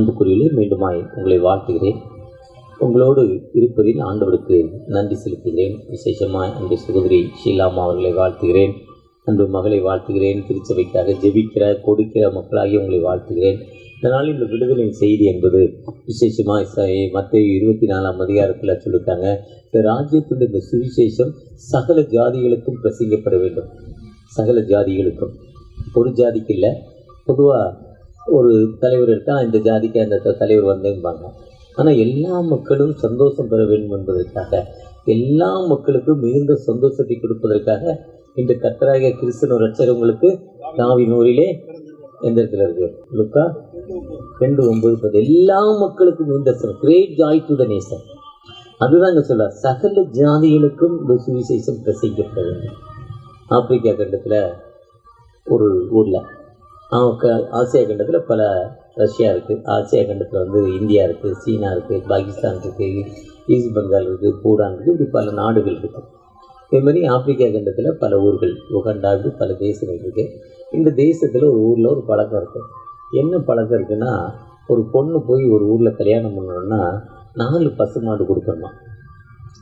அன்புக்குரியலே மீண்டுமாய் உங்களை வாழ்த்துகிறேன். உங்களோடு இருப்பதில் ஆண்டவருக்கு நன்றி செலுத்துகிறேன். விசேஷமாய் அன்பு சகோதரி ஷீலாமா அவர்களை வாழ்த்துகிறேன். அன்பு மகளை வாழ்த்துகிறேன். திருச்சபைக்காக ஜெபிக்கிற கொடுக்கிற மக்களாகி உங்களை வாழ்த்துகிறேன். இதனால் இந்த விடுதலை செய்தி என்பது விசேஷமாக மத்தேயு 24ஆம் அதிகாரத்தில் சொல்லிட்டாங்க. இந்த ராஜ்யத்துடைய இந்த சுவிசேஷம் சகல ஜாதிகளுக்கும் பிரசங்கிக்கப்பட வேண்டும். சகல ஜாதிகளுக்கும், ஒரு ஜாதிக்கு இல்லை. பொதுவாக ஒரு தலைவர் எடுத்தால் இந்த ஜாதிக்கு அந்த தலைவர் வந்தேன்பாங்க. ஆனால் எல்லா மக்களும் சந்தோஷம் பெற வேண்டும் என்பதற்காக, எல்லா மக்களுக்கும் மிகுந்த சந்தோஷத்தை கொடுப்பதற்காக இந்த கர்த்தராகிய கிறிஸ்துவின் இரட்சகங்களுக்கு நாவினூரிலே எந்த இடத்துல இருக்கு? லுக்கா 2:9 எல்லா மக்களுக்கும் மிகுந்த great joy to the nation. அதுதான் இங்கே சொல்ல, சகல ஜாதிகளுக்கும் இந்த சுவிசேஷம் பிரசங்கிக்கப்பட வேண்டும். ஆப்பிரிக்கா கண்டத்தில் ஒரு ஊரில், ஆசியா கண்டத்தில் பல, ரஷ்யா இருக்குது, ஆசியா கண்டத்தில் இந்தியா இருக்குது, சீனா இருக்குது, பாகிஸ்தான் இருக்குது, ஈஸ்ட் பெங்கால் இருக்குது, பூடான் இருக்குது, இப்படி பல நாடுகள் இருக்குது. இதேமாதிரி ஆப்பிரிக்கா கண்டத்தில் பல ஊர்கள், உகண்டாவுக்கு பல தேசங்கள் இருக்குது. இந்த தேசத்தில் ஒரு ஊரில் ஒரு பழக்கம் இருக்குது. என்ன பழக்கம் இருக்குன்னா, ஒரு பொண்ணு போய் ஒரு ஊரில் கல்யாணம் பண்ணணுன்னா 4 பசுமாடு கொடுக்கணுமா.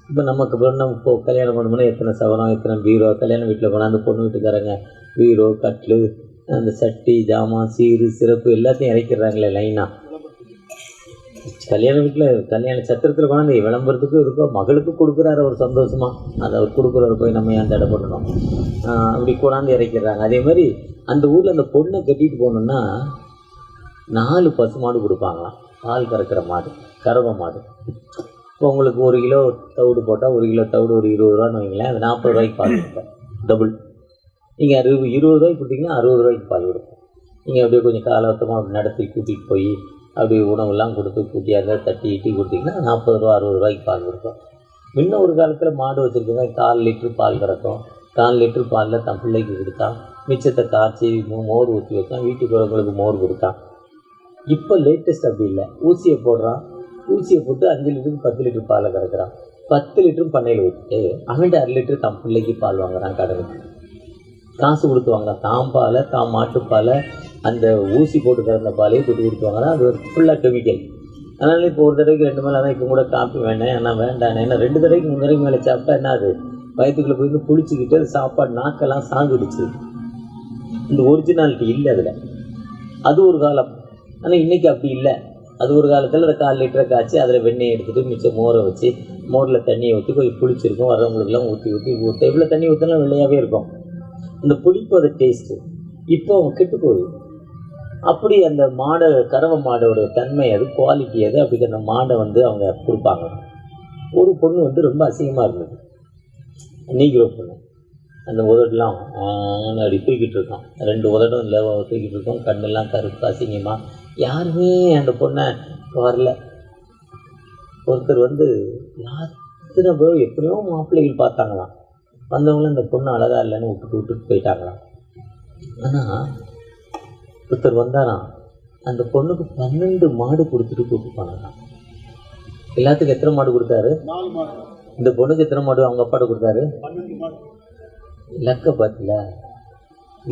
இப்போ நமக்கு பொண்ணு இப்போ கல்யாணம் பண்ணணும்னா எத்தனை சவரம், எத்தனை பீரோ, கல்யாண வீட்டில் போனால் அந்த பொண்ணு வீட்டுக்காரங்க பீரோ, கட்லு, அந்த சட்டி, ஜாமான், சீரு, சிறப்பு எல்லாத்தையும் இறக்கிடுறாங்களே லைனாக. கல்யாண வீட்டில் கல்யாண சத்திரத்தில் கொண்டாந்து விளம்பரத்துக்கும் இருக்கும், மகளுக்கு கொடுக்குறாரு ஒரு சந்தோஷமாக, அதை அவர் கொடுக்குறவர் போய் நம்ம ஏன் தடை பண்ணணும், அப்படி கொண்டாந்து இறக்கிடுறாங்க. அதே மாதிரி அந்த ஊரில் அந்த பொண்ணை கட்டிட்டு போகணுன்னா 4 பசுமாடு கொடுப்பாங்களாம். பால் கறக்கிற மாடு, கறவை மாடு. இப்போ உங்களுக்கு 1 கிலோ தவிடு போட்டால் 1 கிலோ தவிடு ஒரு 20 ரூபான்னு வைங்களேன், அது 40 ரூபாய்க்கு பால் கொடுப்போம். டபுள். நீங்கள் 20 ரூபாய்க்கு கொடுத்தீங்கன்னா 60 ரூபாய்க்கு பால் கொடுப்போம். நீங்கள் அப்படியே கொஞ்சம் காலவட்டமாக அப்படி நடத்தி கூட்டிகிட்டு போய் அப்படியே உணவுலாம் கொடுத்து கூட்டியாக தட்டி இட்டி கொடுத்தீங்கன்னா 40 ரூபா 60 ரூபாய்க்கு பால் கொடுப்போம். இன்னும் ஒரு காலத்தில் மாடு வச்சுருக்கோங்க, 1/4 லிட்டரு பால் கறக்கும். 1/4 லிட்டரு பாலில் தன் பிள்ளைக்கு கொடுத்தான், மிச்சத்தை காய்ச்சி மோர் ஊற்றி வைத்தான், வீட்டுக்கு வரவங்களுக்கு மோர் கொடுத்தான். இப்போ லேட்டஸ்ட் அப்படி இல்லை, ஊசியை போடுறான், ஊசியை போட்டு 5 லிட்டருக்கு 10 லிட்டர் பாலை கறக்கிறான். 10 லிட்டரும் பண்ணையில் ஊற்றிட்டு அவன்கிட்ட 1/2 லிட்டர் தன் பிள்ளைக்கு பால் வாங்குறான். கடனுக்கு காசு கொடுத்து வாங்குறான். தான் பாலை, தான் மாட்டுப்பாலை, அந்த ஊசி போட்டு கறந்த பாலையும் கொடுத்து வாங்குறான். அது ஃபுல்லாக கெமிக்கல். அதனால் இப்போ ஒரு தடவைக்கு 2 மேலே தான் இப்போ கூட காப்பி வேணேன், ஆனால் வேண்டாம், ஏன்னா 2 தடவைக்கு 3 தடவைக்கு மேலே சாப்பிட்டா என்ன, அது வயிற்றுக்குள்ளே போய் புளிச்சிக்கிட்டு அது சாப்பாடு நாக்கெல்லாம் சாங்கிடுச்சு. இந்த ஒரிஜினாலிட்டி இல்லை அதில். அது ஒரு காலம். ஆனால் இன்றைக்கி அப்படி இல்லை. அது ஒரு காலத்தில் அதை 1/4 லிட்டரை காய்ச்சி அதில் வெண்ணெயை எடுத்துகிட்டு மிச்சம் மோரை வச்சு, மோரில் தண்ணியை ஊற்றி கொஞ்சம் புளிச்சிருக்கும், வர்றவங்களுக்குலாம் ஊற்றி எவ்வளோ தண்ணி ஊற்றினாலும் வெள்ளையாகவே இருக்கும். அந்த புளிப்பு, அது டேஸ்ட்டு. இப்போ கெட்டு போகுது. அப்படி அந்த மாடை, கறவை மாடோட தன்மை அது, குவாலிட்டி அது. அப்படி அந்த மாடை அவங்க கொடுப்பாங்க. ஒரு பொண்ணு ரொம்ப அசிங்கமாக இருந்தது, நீக்ரோ பொண்ணு. அந்த உதடெலாம் அப்படி தூக்கிட்டு இருக்கோம், 2 உதடும் இல்லை தூக்கிட்டு இருக்கோம், கண்ணெல்லாம் கருப்பு அசிங்கமாக. யாருமே அந்த பொண்ணை வரல. ஒருத்தர் எத்தனை பேர் எத்தனையோ மாப்பிள்ளைகள் பார்த்தாங்களாம். வந்தவங்களும் அந்த பொண்ணு அழகாக இல்லைன்னு விட்டுட்டு போயிட்டாங்களாம். ஆனால் ஒருத்தர் வந்தாராம், அந்த பொண்ணுக்கு 12 மாடு கொடுத்துட்டு கூப்பிட்டுப்பாங்களாம். எல்லாத்துக்கும் எத்தனை மாடு கொடுத்தாரு? இந்த பொண்ணுக்கு எத்தனை மாடு அவங்க அப்பாட்ட கொடுத்தாரு? 12 மாடு. இலக்க பார்த்தில.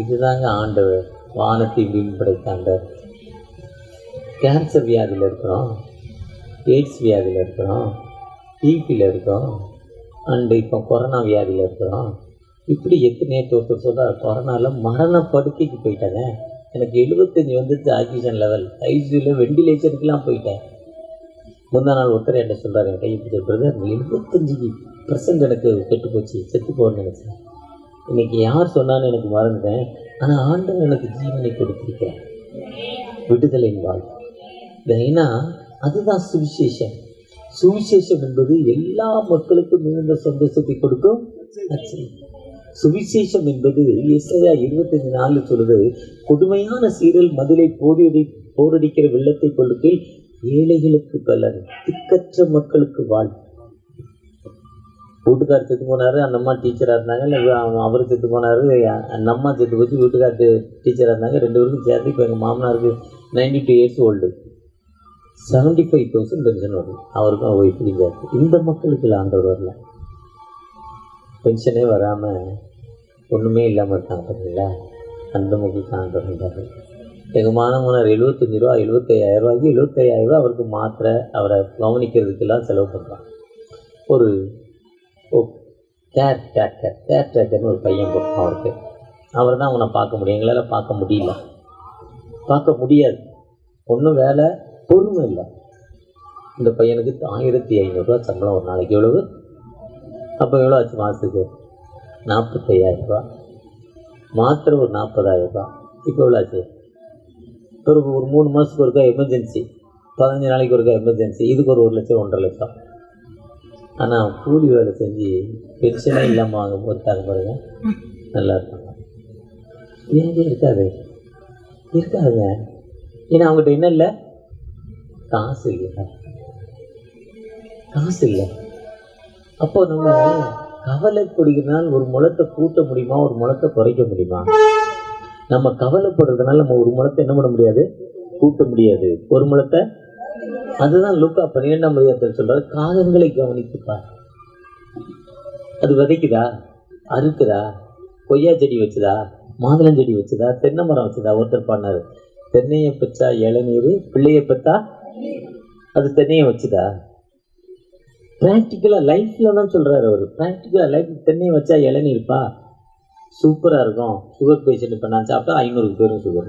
இதுதாங்க ஆண்டவர், வானத்தை வீண் படைத்த ஆண்டவர். கேன்சர் வியாதியில் இருக்கிறோம், எய்ட்ஸ் வியாதியில் இருக்கிறோம், டிபியில் இருக்கோம், அண்டு இப்போ கொரோனா வியாதியில் இருக்கிறோம். இப்படி எத்தனையோ ஒருத்தர் சொல்கிறார், கொரோனாவில் மரணப்படுக்கைக்கு போயிட்டாங்க, எனக்கு 75 வந்துச்சு ஆக்சிஜன் லெவல், ஐசியூவில் வெண்டிலேஷனுக்கெலாம் போயிட்டேன். முந்தா நாள் ஒருத்தர் என்ன சொல்கிறார், என் கையை பிடிச்சிருக்கிறது, 75% எனக்கு கெட்டு போச்சு, செத்து போகணும்னு நினச்சேன். இன்றைக்கி யார் சொன்னான்னு எனக்கு மறந்துட்டேன். ஆனால் ஆண்டவர் எனக்கு ஜீவனை கொடுத்துருக்கேன், விடுதலையின் வாழ்க்கை. ஏன்னா அதுதான் சுவிசேஷம். சுவிசேஷம் என்பது எல்லா மக்களுக்கும் மிகுந்த சந்தோஷத்தை கொடுக்கும். சுவிசேஷம் என்பது எஸ்ஐயா 25:4 சொல்லுது, கொடுமையான சீரல் மதிலை போரடிக்கிற வெள்ளத்தை கொடுத்து ஏழைகளுக்கு பலன், திக்கற்ற மக்களுக்கு வாழ். வீட்டுக்கார் செத்து போனார், அந்த அம்மா டீச்சராக இருந்தாங்க, இல்லை அவர் செத்து போனார், அந்த அம்மா செத்து போச்சு, வீட்டுக்கார் டீச்சராக இருந்தாங்க. 2 பேருக்கும் சேர்த்து இப்போ எங்கள் மாமனாருக்கு 92 இயர்ஸ் ஓல்டு, 75,000 பென்ஷன் வருது. அவருக்கும் ஒய்ஃப் இருந்தார். இந்த மக்களுக்கு ஆண்டவர் வரல, பென்ஷனே வராமல் ஒன்றுமே இல்லாமல் இருக்காங்க பார்த்தீங்களா, அந்த மக்களுக்கு ஆண்டவர் இருந்தார். எங்கள் மாணவனர் 75 ரூபா 75,000 ரூபாய்க்கு 75,000 ரூபா அவருக்கு மாத்திரை அவரை கவனிக்கிறதுக்கெல்லாம் செலவு பண்ணுறான். ஒரு கேர் டேக்கர்னு ஒரு பையன் கொடுப்பான் அவருக்கு. அவர் தான் அவனை பார்க்க முடியும், எங்களால் பார்க்க முடியல, பார்க்க முடியாது. ஒன்றும் வேலை பொறுமை இல்லை. இந்த பையனுக்கு 1,500 ரூபா சம்பளம் ஒரு நாளைக்கு. எவ்வளவு? அப்போ எவ்வளோ ஆச்சு மாதத்துக்கு? 45,000 ரூபா. மாத்திரை ஒரு 40,000 ரூபா. இப்போ எவ்வளோ ஆச்சு? ஒரு 3 மாதத்துக்கு ஒருக்கா எமர்ஜென்சி, 15 நாளைக்கு ஒருக்கா எமர்ஜென்சி, இதுக்கு ஒரு 1 லட்சம் 1.5 லட்சம். ஆனால் கூலி வேலை செஞ்சு பென்ஷனே இல்லாமல் வாங்க போட்டாங்க பாருங்க, நல்லா இருப்பாங்க. ஏன் இருக்காது? இருக்காதுங்க. ஏன்னா அவங்ககிட்ட என்ன இல்லை? காசு இல்லை, காசு இல்லை. அப்போ நம்ம கவலைப்படுகிறதுனால ஒரு முளத்தை கூட்ட முடியுமா, ஒரு முளத்தை குறைக்க முடியுமா? நம்ம கவலைப்படுறதுனால நம்ம ஒரு முளத்தை என்ன பண்ண முடியாது? கூட்ட முடியாது. ஒரு முளத்தை. அதுதான் லூக்கா 12ஆம் அதிகாரத்தில் சொல்றாரு, காகங்களை கவனித்துப்பார். அது விதைக்குதா, அறுக்குதா, கொய்யா செடி வச்சுதா, மாதுளஞ்செடி வச்சுதா, தென்னை மரம் வச்சுதா? ஒருத்தர் பண்ணாரு, தென்னையை பெற்றா இளநீர், பிள்ளையை பெற்றா அது தென்னையை வச்சுதா? ப்ராக்டிக்கலாக லைஃப்பில் தான் சொல்கிறாரு அவர். ப்ராக்டிக்கலாக லைஃப் தென்னையை வச்சா இளநீர்ப்பா சூப்பராக இருக்கும். சுகர் பேஷண்ட் இப்போ நான் சாப்பிட்டா 500 பேரும் சுகர்.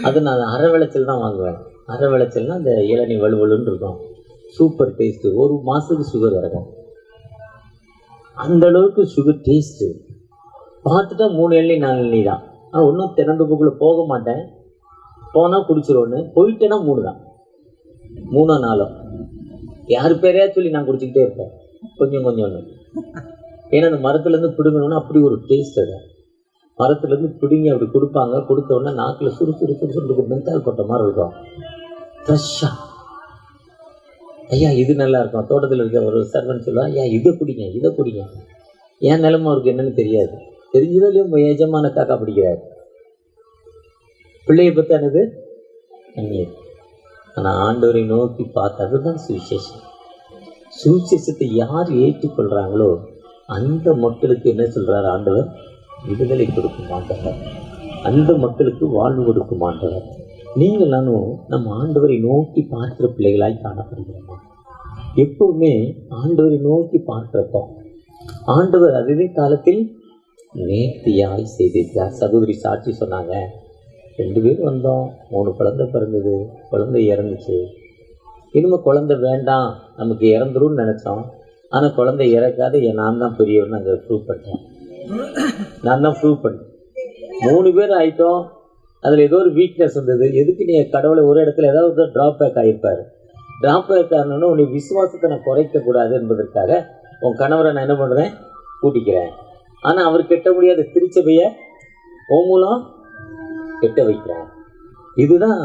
அது நான் அரை விளைச்சல் தான் வாங்குவேன். அரை விளைச்சல்னா அந்த இளநீ வலுவலுன்னு இருக்கும், சூப்பர் டேஸ்ட்டு. ஒரு மாதத்துக்கு சுகர் இறக்கும். அந்தளவுக்கு சுகர் டேஸ்ட்டு. பார்த்துட்டா 3 இளநீ 4 இளநீ தான். ஆனால் ஒன்றும் திறந்தப்புக்குள்ளே போக மாட்டேன். போனால் குடிச்சிருவோன்னு, போயிட்டேன்னா 3 தான், 3 4. யார் பேரையா சொல்லி நான் குடிச்சிக்கிட்டே இருப்பேன் கொஞ்சம் கொஞ்சம்னு. ஏன்னா அந்த மரத்துலேருந்து பிடுங்கணுன்னா அப்படி ஒரு டேஸ்ட். அது மரத்துலேருந்து பிடுங்கி அப்படி கொடுப்பாங்க. கொடுத்த உடனே நாக்கில் சுறு மென்தால் கொட்ட மாதிரி இருக்கும், ஃப்ரெஷ்ஷாக. ஐயா இது நல்லா இருக்கும். தோட்டத்தில் இருக்க ஒரு சர்வன் சொல்லுவாள், ஐயா இதை குடிங்க, இதை குடிங்க. என் நிலைமை அவருக்கு என்னன்னு தெரியாது. தெரிஞ்சதுலேயும் எஜமான காக்கா பிடிக்கிறாரு. பிள்ளையை பற்றி என்னது அந்நியர். ஆனால் ஆண்டவரை நோக்கி பார்த்து, அதுதான் சுவிசேஷம். சுவிசேஷத்தை யார் ஏற்றுக்கொள்கிறாங்களோ அந்த மக்களுக்கு என்ன சொல்கிறார் ஆண்டவர்? விடுதலை கொடுக்கும் ஆண்டவர். அந்த மக்களுக்கு வாழ்வு கொடுக்கும் ஆண்டவர். நீங்கள் நானும் நம்ம ஆண்டவரை நோக்கி பார்க்கிற பிள்ளைகளாய் காணப்படுகிறோமா? எப்பவுமே ஆண்டவரை நோக்கி பார்க்கிறப்போ ஆண்டவர் அதே காலத்தில் நேர்த்தியாய் செய்திருக்கிறார். சகோதரி சாட்சி சொன்னாங்க, 2 பேர் வந்தோம், 3 குழந்தை பிறந்தது, குழந்தை இறந்துச்சு. இனிமேல் குழந்தை வேண்டாம், நமக்கு இறந்துரும்னு நினச்சோம். ஆனால் குழந்தை இறக்காத நான் தான் பெரியவன்னு அங்கே ப்ரூவ் பண்ணிட்டேன். நான் தான் ப்ரூவ் பண்ணேன். 3 பேர் ஆகிட்டோம். அதில் ஏதோ ஒரு வீக்னஸ் இருந்தது. எதுக்கு நீ கடவுளை ஒரு இடத்துல ஏதாவது ஒரு ட்ராப் பேக் ஆகியிருப்பார். ட்ராப் பேக் ஆகணுன்னு உன்னை விசுவாசத்தை நான் குறைக்கக்கூடாது என்பதற்காக உன் கணவரை நான் என்ன பண்ணுறேன்? கூட்டிக்கிறேன். ஆனால் அவர் கெட்ட முடியாத திருச்சபையை உன் மூலம் கெட்ட வைக்கிறேன். இதுதான்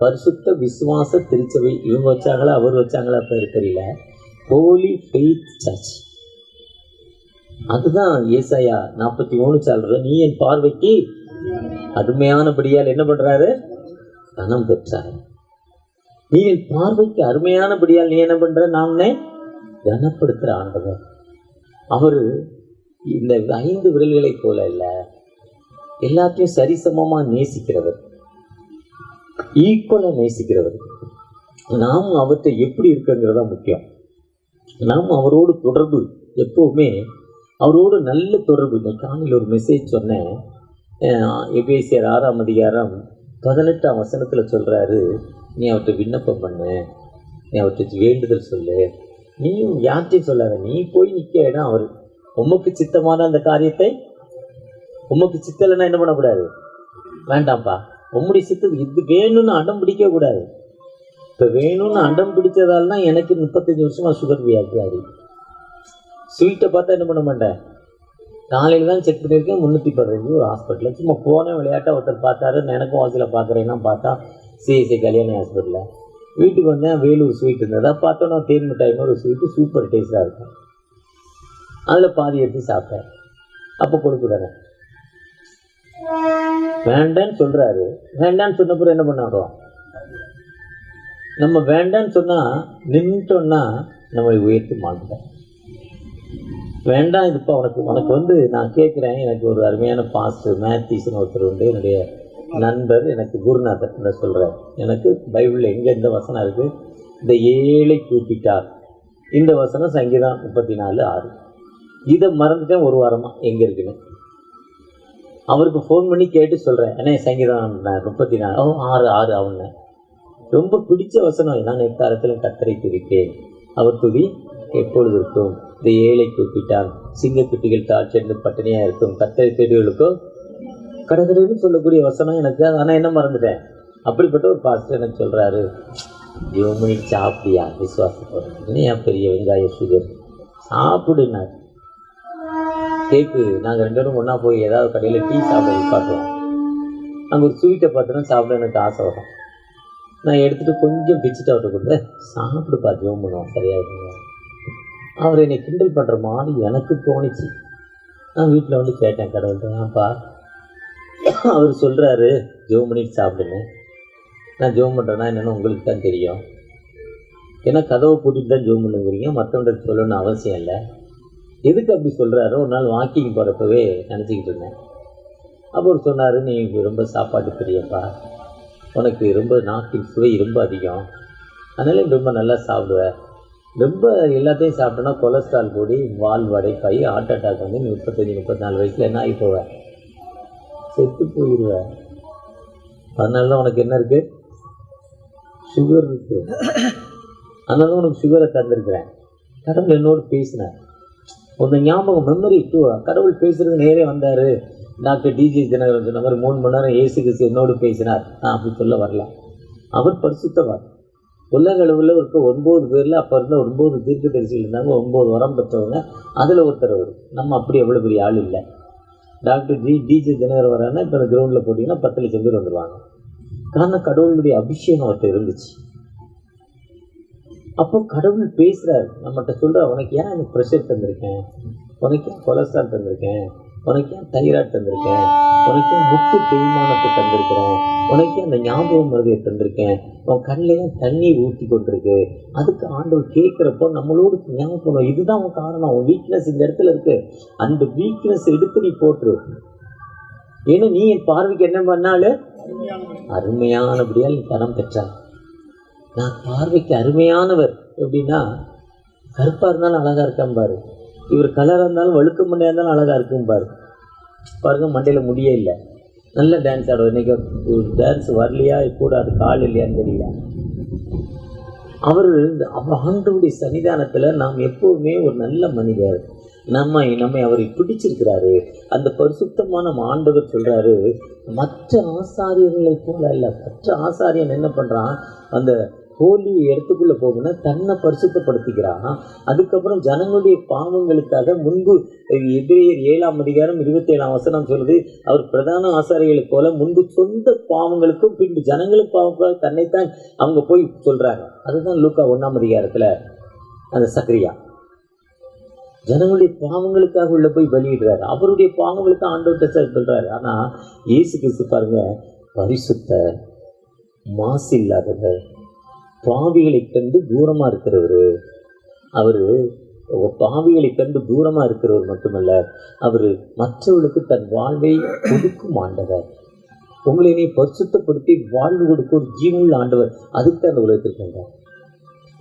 பரிசுத்த விசுவாச திருச்சபை. இவங்க வச்சாங்களா அவர் வச்சாங்களா பேர் தெரியல, ஹோலி ஃபெய்த் சர்ச். அதுதான் ஏசாயா 43 சொல்ற, நீ என் பார்வைக்கு அருமையானபடியால் என்ன பண்றாரு? கனம் பெற்றார். நீ என் பார்வைக்கு அருமையானபடியால் நீ என்ன பண்ற? நான் உன்னை கனப்படுத்துகிற ஆண்டவர். அவர் இந்த 5 விரல்களை போல இல்லை, எல்லாத்தையும் சரிசமமாக நேசிக்கிறவர், ஈக்குவலாக நேசிக்கிறவர். நாம் அவற்றை எப்படி இருக்குங்கிறதா முக்கியம். நாம் அவரோடு தொடர்பு, எப்போவுமே அவரோடு நல்ல தொடர்பு. இந்த காலையில் ஒரு மெசேஜ் சொன்னேன். எபேசியர் 6ஆம் அதிகாரம் 18ஆம் வசனத்தில் சொல்கிறாரு, நீ அவற்றை விண்ணப்பம் பண்ணு, நீ அவற்றை வேண்டுதல் சொல்லு, நீயும் யார்ட்டையும் சொல்லாத, நீ போய் நிற்க இடம் அவர். உமக்கு சித்தமான அந்த காரியத்தை, உமக்கு சித்தலைன்னா என்ன பண்ணக்கூடாது? வேண்டாம்ப்பா, உம்முடைய சித்தம் இது வேணும்னு அடம் பிடிக்கக்கூடாது. இப்போ வேணும்னு அடம் பிடிச்சதால் தான் எனக்கு 35 வருஷமாக சுகர் வியாதி. ஸ்வீட்டை பார்த்தா என்ன பண்ண மாட்டேன். காலையில் தான் செக் பண்ணியிருக்கேன், 315 ஒரு ஹாஸ்பிட்டலில். சும்மா போனேன் விளையாட்டாக, ஒருத்தர் பார்த்தாரு, எனக்கும் வாசியில் பார்க்குறேன்னா பார்த்தா சிஎஸ்ஐ கல்யாணி ஹாஸ்பிட்டலில். வீட்டுக்கு வந்தேன், வேலூர் ஸ்வீட் இருந்ததா பார்த்தோன்னா தேன் மிட்டாய்னு ஒரு ஸ்வீட்டு சூப்பர் டேஸ்ட்டாக இருக்கும். அதில் பாதி எடுத்து சாப்பிட்டேன். அப்போ கொடுக்குறாரு, வேண்டான்னு சொல்கிறாரு. வேண்டான்னு சொன்ன பிறகு என்ன பண்ணாரோம்? நம்ம வேண்டான்னு சொன்னால் நின்றுட்டோன்னா நம்மளை உயர்த்தி மாட்டேன். வேண்டாம் இதுப்பா உனக்கு வந்து நான் கேட்குறேன். எனக்கு ஒரு அருமையான பாஸ்டர் மேத்யூஸ்னு ஒருத்தர் உண்டு, என்னுடைய நண்பர், எனக்கு குருநாதர் சொல்கிறார். எனக்கு பைபிளில் எங்கே இந்த வசனம் இருக்குது, இந்த ஏழை கூப்பிட்டார், இந்த வசனம் சங்கீதம் 34:6. இதை மறந்துட்டேன் ஒரு வாரமாக எங்கே இருக்குன்னு. அவருக்கு ஃபோன் பண்ணி கேட்டு சொல்கிறேன், அண்ணே சங்கீதம் 34:6 அவனை ரொம்ப பிடிச்ச வசனம். நான் எக்காலத்திலும் கர்த்தரை துதிப்பேன், அவர் துதி எப்பொழுது இருக்கும். இந்த ஏழை கூப்பிட்டான், சிங்கக்குட்டிகள் தாழ்ச்சென்று பட்டினியாக இருக்கும், கர்த்தரை தேடிகளுக்கோ கடற்கரைன்னு சொல்லக்கூடிய வசனம் எனக்கு. ஆனால் என்ன மறந்துட்டேன். அப்படிப்பட்ட ஒரு பாஸ்டர் எனக்கு சொல்கிறாரு, ஜோமணி சாப்பிடியா விசுவாசப்படுறேன், ஏன் பெரிய வெங்காய சுகர் சாப்பிடுனார். கேக்கு நாங்கள் 2 பேரும் ஒன்றா போய் ஏதாவது கடையில் டீ சாப்பிட காட்டுவோம். அங்கே ஒரு ஸ்வீட்டை பார்த்தோன்னா சாப்பிட எனக்கு ஆசை வரும். நான் எடுத்துகிட்டு கொஞ்சம் பிச்சுட்டு அவர்கிட்ட கொடுத்தேன், சாப்பிடுப்பா ஜோம் பண்ணுவோம் சரியாயிருங்க. அவர் என்னை கிண்டல் பண்ணுற மாதிரி எனக்கு தோணிச்சு. நான் வீட்டில் வந்து கேட்டேன் கடவுள்கிட்ட, ஏன்ப்பா அவர் சொல்கிறாரு ஜோம் பண்ணிட்டு சாப்பிடுங்க. நான் ஜோம் பண்ணுறேன்னா என்னென்னு உங்களுக்கு தான் தெரியும். ஏன்னா கதவை பூட்டிட்டு தான் ஜோம் பண்ணுங்கிறீங்க, மற்றவங்களுக்கு சொல்லணும்னு அவசியம் இல்லை. எதுக்கு அப்படி சொல்கிறாரோ ஒரு நாள் வாக்கிங் போகிறப்பவே நினச்சிக்கிட்டு இருந்தேன். அப்போ அவர் சொன்னார், நீ ரொம்ப சாப்பாட்டு பிரியப்பா, உனக்கு ரொம்ப நாக்கின் சுவை ரொம்ப அதிகம், அதனால ரொம்ப நல்லா சாப்பிடுவேன். ரொம்ப எல்லாத்தையும் சாப்பிட்டோன்னா கொலஸ்ட்ரால் கூடி வால் வடைப்பாய் ஹார்ட் அட்டாக் வந்து 35-34 வயசில் என்ன ஆகி போவேன், செத்து போயிடுவேன். அதனால தான் உனக்கு என்ன இருக்குது, சுகர் இருக்குது. அதனால தான் உனக்கு சுகரை தந்திருக்கிறேன். கடவுள் என்னோடு பேசினார். ஒரு ஞாபகம், மெமரி டூ. கடவுள் பேசுகிறது நேரே வந்தார். டாக்டர் டிஜி தினகரன் சொன்ன மாதிரி 3 மணி நேரம் இயேசு கிறிஸ்து என்னோடு பேசினார். நான் அப்படி சொல்ல வரல. அவர் பரிசுத்தவார். உலக அளவில் இருக்க 9 பேரில் அப்போ இருந்த 9 தீர்க்கதரிசிகள் இருந்தாங்க, 9 வரம் பெற்றவங்க. அதில் ஒருத்தர் அவர். நம்ம அப்படி எவ்வளோ பெரிய ஆள் இல்லை. டாக்டர் டிஜி தினகரன் வரானா இப்போ கிரவுண்டில் போட்டிங்கன்னா 10 லட்சம் பேர் வந்துடுவாங்க. காரணம் கடவுளுடைய அபிஷேகம் அவர்கிட்ட இருந்துச்சு. அப்போ கடவுள் பேசுகிறார், நம்மகிட்ட சொல்கிறார், உனக்கு ஏன் எனக்கு ப்ரெஷர் தந்திருக்கேன், உனக்கு ஏன் கொலஸ்ட்ரால் தந்திருக்கேன், உனக்கு ஏன் தைராய்டு தந்திருக்கேன், உனக்கு ஏன் முட்டு தேய்மானத்தை தந்திருக்கிறேன், உனக்கு அந்த ஞாபகம் மருதியை தந்திருக்கேன், உன் கண்ணிலையும் தண்ணி ஊற்றி கொண்டிருக்கு. அதுக்கு ஆண்டவர் கேட்குறப்போ நம்மளோடு ஞாபகம், இதுதான் உன் காரணம், உன் வீக்னஸ் இந்த இடத்துல இருக்கு, அந்த வீக்னஸ் எடுத்து நீ போட்டுரு. ஏன்னா நீ என் பார்வைக்கு என்ன பண்ணாலும் அருமையானபடியால் நீ தரம் பெற்றார். நான் பார்வைக்கு அருமையானவர். எப்படின்னா கருப்பாக இருந்தாலும் அழகாக இருக்கான் பாரு, இவர் கலராக இருந்தாலும் வழுக்க மண்டையாக இருந்தாலும் அழகாக இருக்கும் பாரு. பாருங்க, மண்டையில் முடியே இல்லை, நல்ல டான்ஸ் ஆடுவார். இன்றைக்கி ஒரு டான்ஸ் வரலையா, கூட அது கால் இல்லையான்னு தெரியல. அவர் ஆண்டவருடைய சன்னிதானத்தில் நாம் எப்போவுமே ஒரு நல்ல மனிதர், நம்மை அவரை பிடிச்சிருக்கிறாரு. அந்த பரிசுத்தமான ஆண்டவர் சொல்கிறாரு, மற்ற ஆசாரியர்களை போல அல்ல. மற்ற ஆசாரியன் என்ன பண்ணுறான், அந்த ஹோலி இடத்துக்குள்ளே போகணும்னா தன்னை பரிசுத்தப்படுத்திக்கிறான். அதுக்கப்புறம் ஜனங்களுடைய பாவங்களுக்காக முன்பு எபிரேயர் 7:27 சொல்லுது, அவர் பிரதான ஆசாரியர்களைப் போல முன்பு சொந்த பாவங்களுக்கும் பின்பு ஜனங்களுக்கு பாவங்களுக்காக தன்னைத்தான் அவங்க போய் சொல்கிறாங்க. அதுதான் லூக்கா 1 அந்த சக்கரியா ஜனங்களுடைய பாவங்களுக்காக உள்ள போய் பலியிடுறாரு. அவருடைய பாவங்களுக்கு ஆண்டவர்கிட்ட சொல்கிறாரு. ஆனால் இயேசு கிறிஸ்து பாருங்க, பரிசுத்த மாசு இல்லாதவர், பாவிகளை கண்டு தூரமாக இருக்கிறவர். அவர் பாவிகளை கண்டு தூரமாக இருக்கிறவர் மட்டுமல்ல, அவர் மற்றவர்களுக்கு தன் வாழ்வை கொடுக்கும் ஆண்டவர். உங்களை நீ பரிசுத்தப்படுத்தி வாழ்வு கொடுக்க ஒரு ஜீவனுள்ள ஆண்டவர். அதுக்கு அந்த உலகத்திற்கு வந்தார்.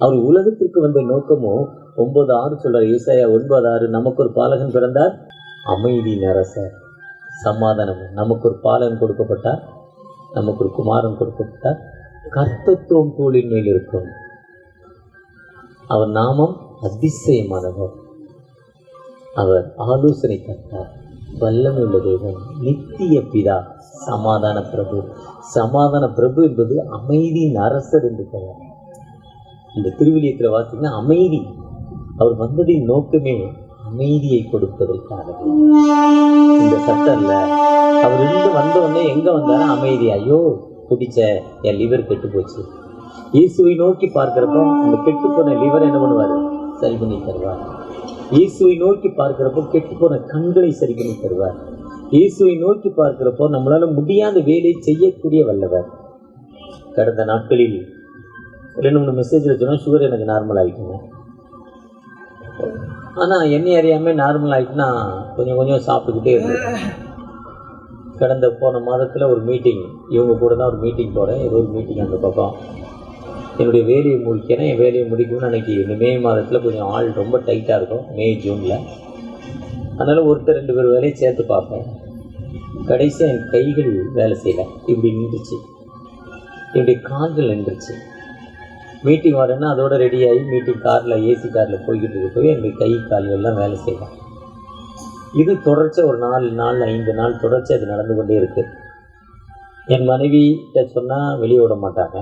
அவர் உலகத்திற்கு வந்த நோக்கமும் 9:6 சொல்கிறார். ஏசாயா 9:6, நமக்கு ஒரு பாலகன் பிறந்தார், அமைதி அரசர், சமாதானம். நமக்கு ஒரு பாலகன் கொடுக்கப்பட்டார், நமக்கு ஒரு குமாரன் கொடுக்கப்பட்டார், கர்த்தத்துவம் தோளின் மேல் இருக்கும். அவர் நாமம் அதிசயமானவர், அவர் ஆலோசனை கர்த்தர், வல்லமை உள்ள தேவன், நித்திய பிதா, சமாதான பிரபு. சமாதான பிரபு என்பது அமைதியின் அரசர் என்று பெயர். இந்த திருவிழியத்தில் பார்த்தீங்கன்னா அமைதி, அவர் வந்ததின் நோக்கமே அமைதியை கொடுப்பதற்காக. இந்த சட்டம்ல அவர் இருந்து வந்தோடனே எங்கே வந்தாலும் அமைதி. ஐயோ குடிச்ச என் லிவர் கெட்டு போச்சு. இயேசுவை நோக்கி பார்க்கிறப்போ அந்த கெட்டு போன லிவர் என்ன பண்ணுவார், சரி பண்ணி தருவார். இயேசுவை நோக்கி பார்க்கிறப்போ கெட்டு போன கண்களை சரி பண்ணி தருவார். இயேசுவை நோக்கி பார்க்கிறப்போ நம்மளால முடியாத வேலை செய்யக்கூடிய வல்லவர். கடந்த நாட்களில் 2-3 மெசேஜில் சொன்னால் சுகர் எனக்கு நார்மல் ஆகிக்குங்க. ஆனால் என்னை அறியாமல் நார்மல் ஆகிட்டுனா கொஞ்சம் கொஞ்சம் சாப்பிட்டுக்கிட்டே இருந்தேன். கடந்த போன மாதத்தில் ஒரு மீட்டிங், இவங்க கூட தான் ஒரு மீட்டிங் போகிறேன். ஏதோ ஒரு மீட்டிங் அந்த பக்கம் என்னுடைய வேலையை முடிக்கிறேன். என் வேலையை முடிக்கணும்னு அன்றைக்கி இந்த மே மாதத்தில் கொஞ்சம் ஆள் ரொம்ப டைட்டாக இருக்கும், மே ஜூனில். அதனால் ஒருத்தர் 2 பேர் வேலையை சேர்த்து பார்ப்பேன். கடைசியாக என் கைகள் வேலை செய்யலை, இப்படி நின்றுச்சு. என்னுடைய கால்கள் நின்றுச்சு. மீட்டிங் வரேன்னா அதோட ரெடி ஆகி மீட்டிங் காரில், ஏசி காரில் போய்கிட்டு இருக்க என்னுடைய கை கால்கள்லாம் வேலை செய்யலாம். இது தொடர்ச்சியாக ஒரு 4 நாள் 5 நாள் தொடர்ச்சியாக அது நடந்து கொண்டே இருக்குது. என் மனைவிகிட்ட சொன்னால் வெளியே விட மாட்டாங்க.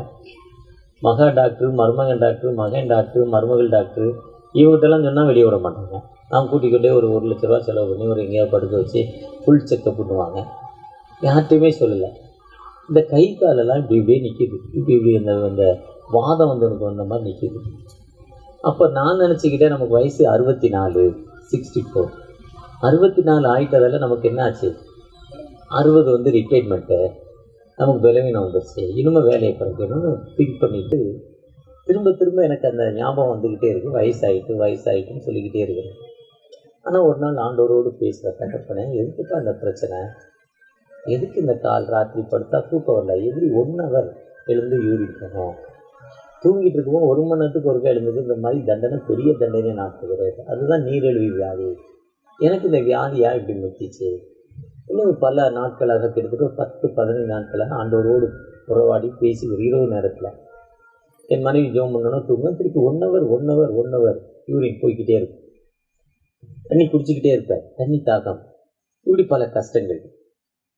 மகா டாக்டர், மருமகன் டாக்டர், மகன் டாக்டர், மருமகள் டாக்டர், இவங்ககிட்டலாம் சொன்னால் வெளியே விட மாட்டாங்க. நான் கூட்டிக்கிட்டே ஒரு 1 லட்ச ரூபா செலவு பண்ணி ஒரு எங்கேயாவது படுக்க வச்சு ஃபுல் செக்கப் பண்ணுவாங்க. யார்கிட்டையுமே சொல்லலை. இந்த கை காலெல்லாம் இப்படி இப்படியே நிற்கிது, இப்படி இந்த வாதம் வந்து எனக்கு வந்த மாதிரி நிற்கிது. அப்போ நான் நினச்சிக்கிட்டே நமக்கு வயசு 64, 64, 64 ஆகிட்டதால நமக்கு என்ன ஆச்சு, 60 வந்து ரிட்டைர்மெண்ட்டு, நமக்கு பலவீனம் வந்துடுச்சு, இனிமேல் வேலையை படிக்கணும்னு திங்க் பண்ணிவிட்டு திரும்ப திரும்ப எனக்கு அந்த ஞாபகம் வந்துக்கிட்டே இருக்குது. வயசாகிட்டுன்னு சொல்லிக்கிட்டே இருக்கிறேன். ஆனால் ஒரு நாள் ஆண்டவரோடு பேசுகிற கட்டப்பனேன், எதுக்குப்பா அந்த பிரச்சனை, எதுக்கு இந்த கால் ராத்திரி படுத்தா தூக்கம் வரல, எப்படி 1 ஹவர் எழுந்து யூரின் போகணும், தூங்கிட்டு இருக்கும்போது 1 மணி நேரத்துக்கு ஒருக்கா எழுந்தது, இந்த மாதிரி தண்டனை பெரிய தண்டனை நாட்டுகிறது. அதுதான் நீரிழிவு வியாதி. எனக்கு இந்த வியாதியா இப்படி முத்திச்சு. இன்னும் பல நாட்களாக, கிட்டத்தட்ட 10-15 நாட்களாக ஆண்டவரோடு உறவாடி பேசி ஒரு இரவு நேரத்தில் என் மனைவி ஜோம் பண்ணணும், தூங்க திருப்பி 1 ஹவர் யூரின் போய்கிட்டே இருக்கும். தண்ணி குடிச்சிக்கிட்டே இருப்பார், தண்ணி தாகம், இப்படி பல கஷ்டங்கள்.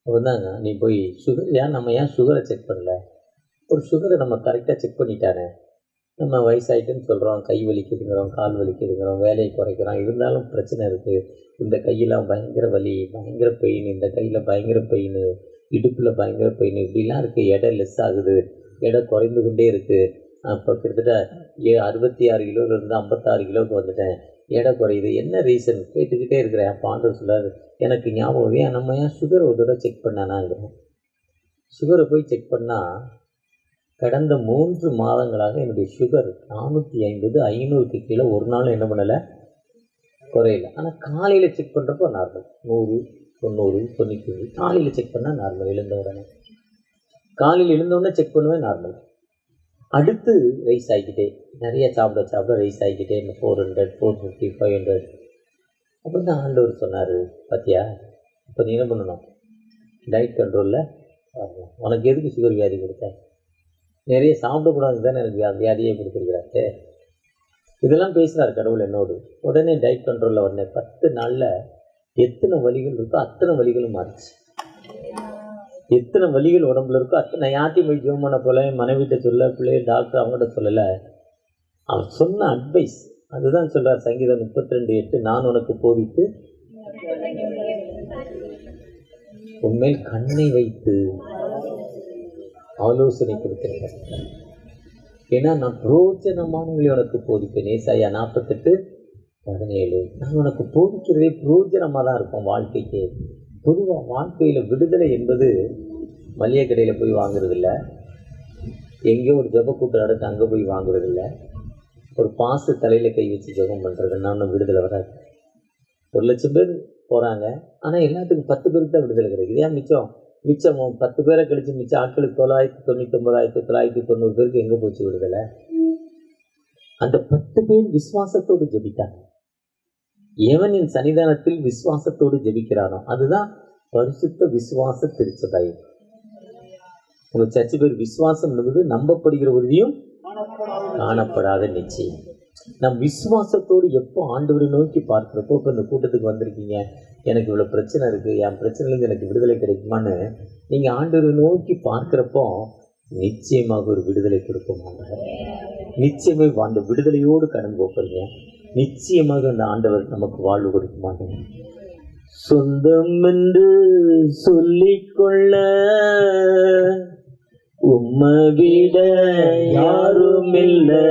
அப்போ தாங்க, நீ போய் சுகர் நம்ம ஏன் சுகரை செக் பண்ணல, ஒரு சுகரை நம்ம கரெக்டாக செக் பண்ணிட்டானே, நம்ம வயசாயிட்டுன்னு சொல்கிறோம், கை வலிக்குதுங்கிறோம், கால் வலிக்குதுங்கிறோம், வேலையை குறைக்கிறோம், இருந்தாலும் பிரச்சனை இருக்குது. இந்த கையெல்லாம் பயங்கர வலி, பயங்கர பெயின், இந்த கையில் பயங்கர பெயின், இடுப்பில் பயங்கர பெயின், இப்படிலாம் இருக்குது. எடை லெஸ் ஆகுது, எடை குறைந்து கொண்டே இருக்குது. அப்போ கிட்டத்தட்ட 66 கிலோவிலேருந்து 56 கிலோவுக்கு வந்துட்டேன், எடை குறையுது, என்ன ரீசன் கேட்டுக்கிட்டே இருக்கிறேன். அப்போ ஆண்டவர் சொல்லாது, எனக்கு ஞாபகம் ஏன் நம்ம ஏன் சுகரை ஒரு தடவை செக் பண்ணானாங்கிறோம். சுகரை போய் செக் பண்ணால் கடந்த 3 மாதங்களாக என்னுடைய சுகர் 450, 500க்கு கீழே ஒரு நாளும் என்ன பண்ணலை, குறையல. ஆனால் காலையில் செக் பண்ணுறப்போ நார்மல், 100, 90, 95. காலையில் செக் பண்ணால் நார்மல், எழுந்த உடனே. காலையில் எழுந்தவுடனே செக் பண்ணுவேன், நார்மல். அடுத்து ரைஸ் ஆகிக்கிட்டே, நிறைய சாப்பிட ரைஸ் ஆகிக்கிட்டே, இந்த 400, 450, 500. அப்போ தான் ஆண்டவர் சொன்னார், பார்த்தியா, இப்போ நீ என்ன பண்ணணும், டயட் கண்ட்ரோலில் உனக்கு எதுக்கு சுகர் வியாதி கொடுத்தேன், நிறைய சாப்பிடக்கூடாது தானே எனக்கு வியாதியே கொடுத்துருக்குறாரு. இதெல்லாம் பேசுகிறார் கடவுள் என்னோடு. உடனே டயட் கண்ட்ரோலில் வந்தேன். 10 நாளில் எத்தனை வலிகள் இருக்கோ அத்தனை வலிகளும் மாறிச்சு. எத்தனை வலிகள் உடம்புல இருக்கோ அத்தனை. நான் யார்ட்டையும் போய் ஜோம் பண்ண போல, என் மனைவிட்ட சொல்ல, பிள்ளைய டாக்டர் அவங்ககிட்ட சொல்லலை. அவர் சொன்ன அட்வைஸ் அதுதான் சொல்கிறார். சங்கீதம் 32:8, நான் உனக்கு போதித்து உண்மையில் கண்ணை வைத்து ஆலோசனை கொடுக்கிறேன், ஏன்னா நான் புரோஜனமானவங்களை உனக்கு போதிப்பேன். ஏசாயா 48:17. நான் உனக்கு போதிக்கிறதே புரோஜனமாக தான் இருக்கும் வாழ்க்கைக்கு. பொதுவாக வாழ்க்கையில் விடுதலை என்பது மளிகை கடையில் போய் வாங்குறதில்ல, எங்கேயோ ஒரு ஜப கூட்டம் நடந்து அங்கே போய் வாங்குறதில்ல, ஒரு பாசு தலையில் கை வச்சு ஜபம் பண்ணுறதுன்னா ஒன்றும் விடுதலை வராது. 1 லட்சம் பேர் போகிறாங்க, ஆனால் எல்லாத்துக்கும் 10 பேருக்கு தான் விடுதலை கிடைக்குது. ஏன் மிச்சம் 10 பேரை கழிச்சு மிச்சம் ஆட்களுக்கு 999,990 பேருக்கு எங்கே போச்சு விடுதலை? அந்த 10 பேர் விசுவாசத்தோடு ஜெபித்தாங்க. எவனின் சன்னிதானத்தில் விசுவாசத்தோடு ஜெபிக்கிறானோ அதுதான் பரிசுத்த விசுவாச திருச்சபை. உங்கள் சர்ச்சை பேர் விசுவாசம் என்பது நம்பப்படுகிற உறுதியும் காணப்படாத நிச்சயம். நம் விசுவாசத்தோடு எப்போ ஆண்டவரை நோக்கி பார்க்குறப்போ, இப்போ இந்த கூட்டத்துக்கு வந்திருக்கீங்க, எனக்கு இவ்வளோ பிரச்சனை இருக்குது, என் பிரச்சனைலேருந்து எனக்கு விடுதலை கிடைக்குமான்னு நீங்கள் ஆண்டவரை நோக்கி பார்க்குறப்போ நிச்சயமாக ஒரு விடுதலை கொடுக்குமாங்க. நிச்சயமாக அந்த விடுதலையோடு கடந்து போகிறீங்க. நிச்சயமாக அந்த ஆண்டவர் நமக்கு வாழ்வு கொடுக்க மாட்டேங்க. சொந்தம் என்று சொல்லிக்கொள்ள உம்மை விட யாரும் இல்லை,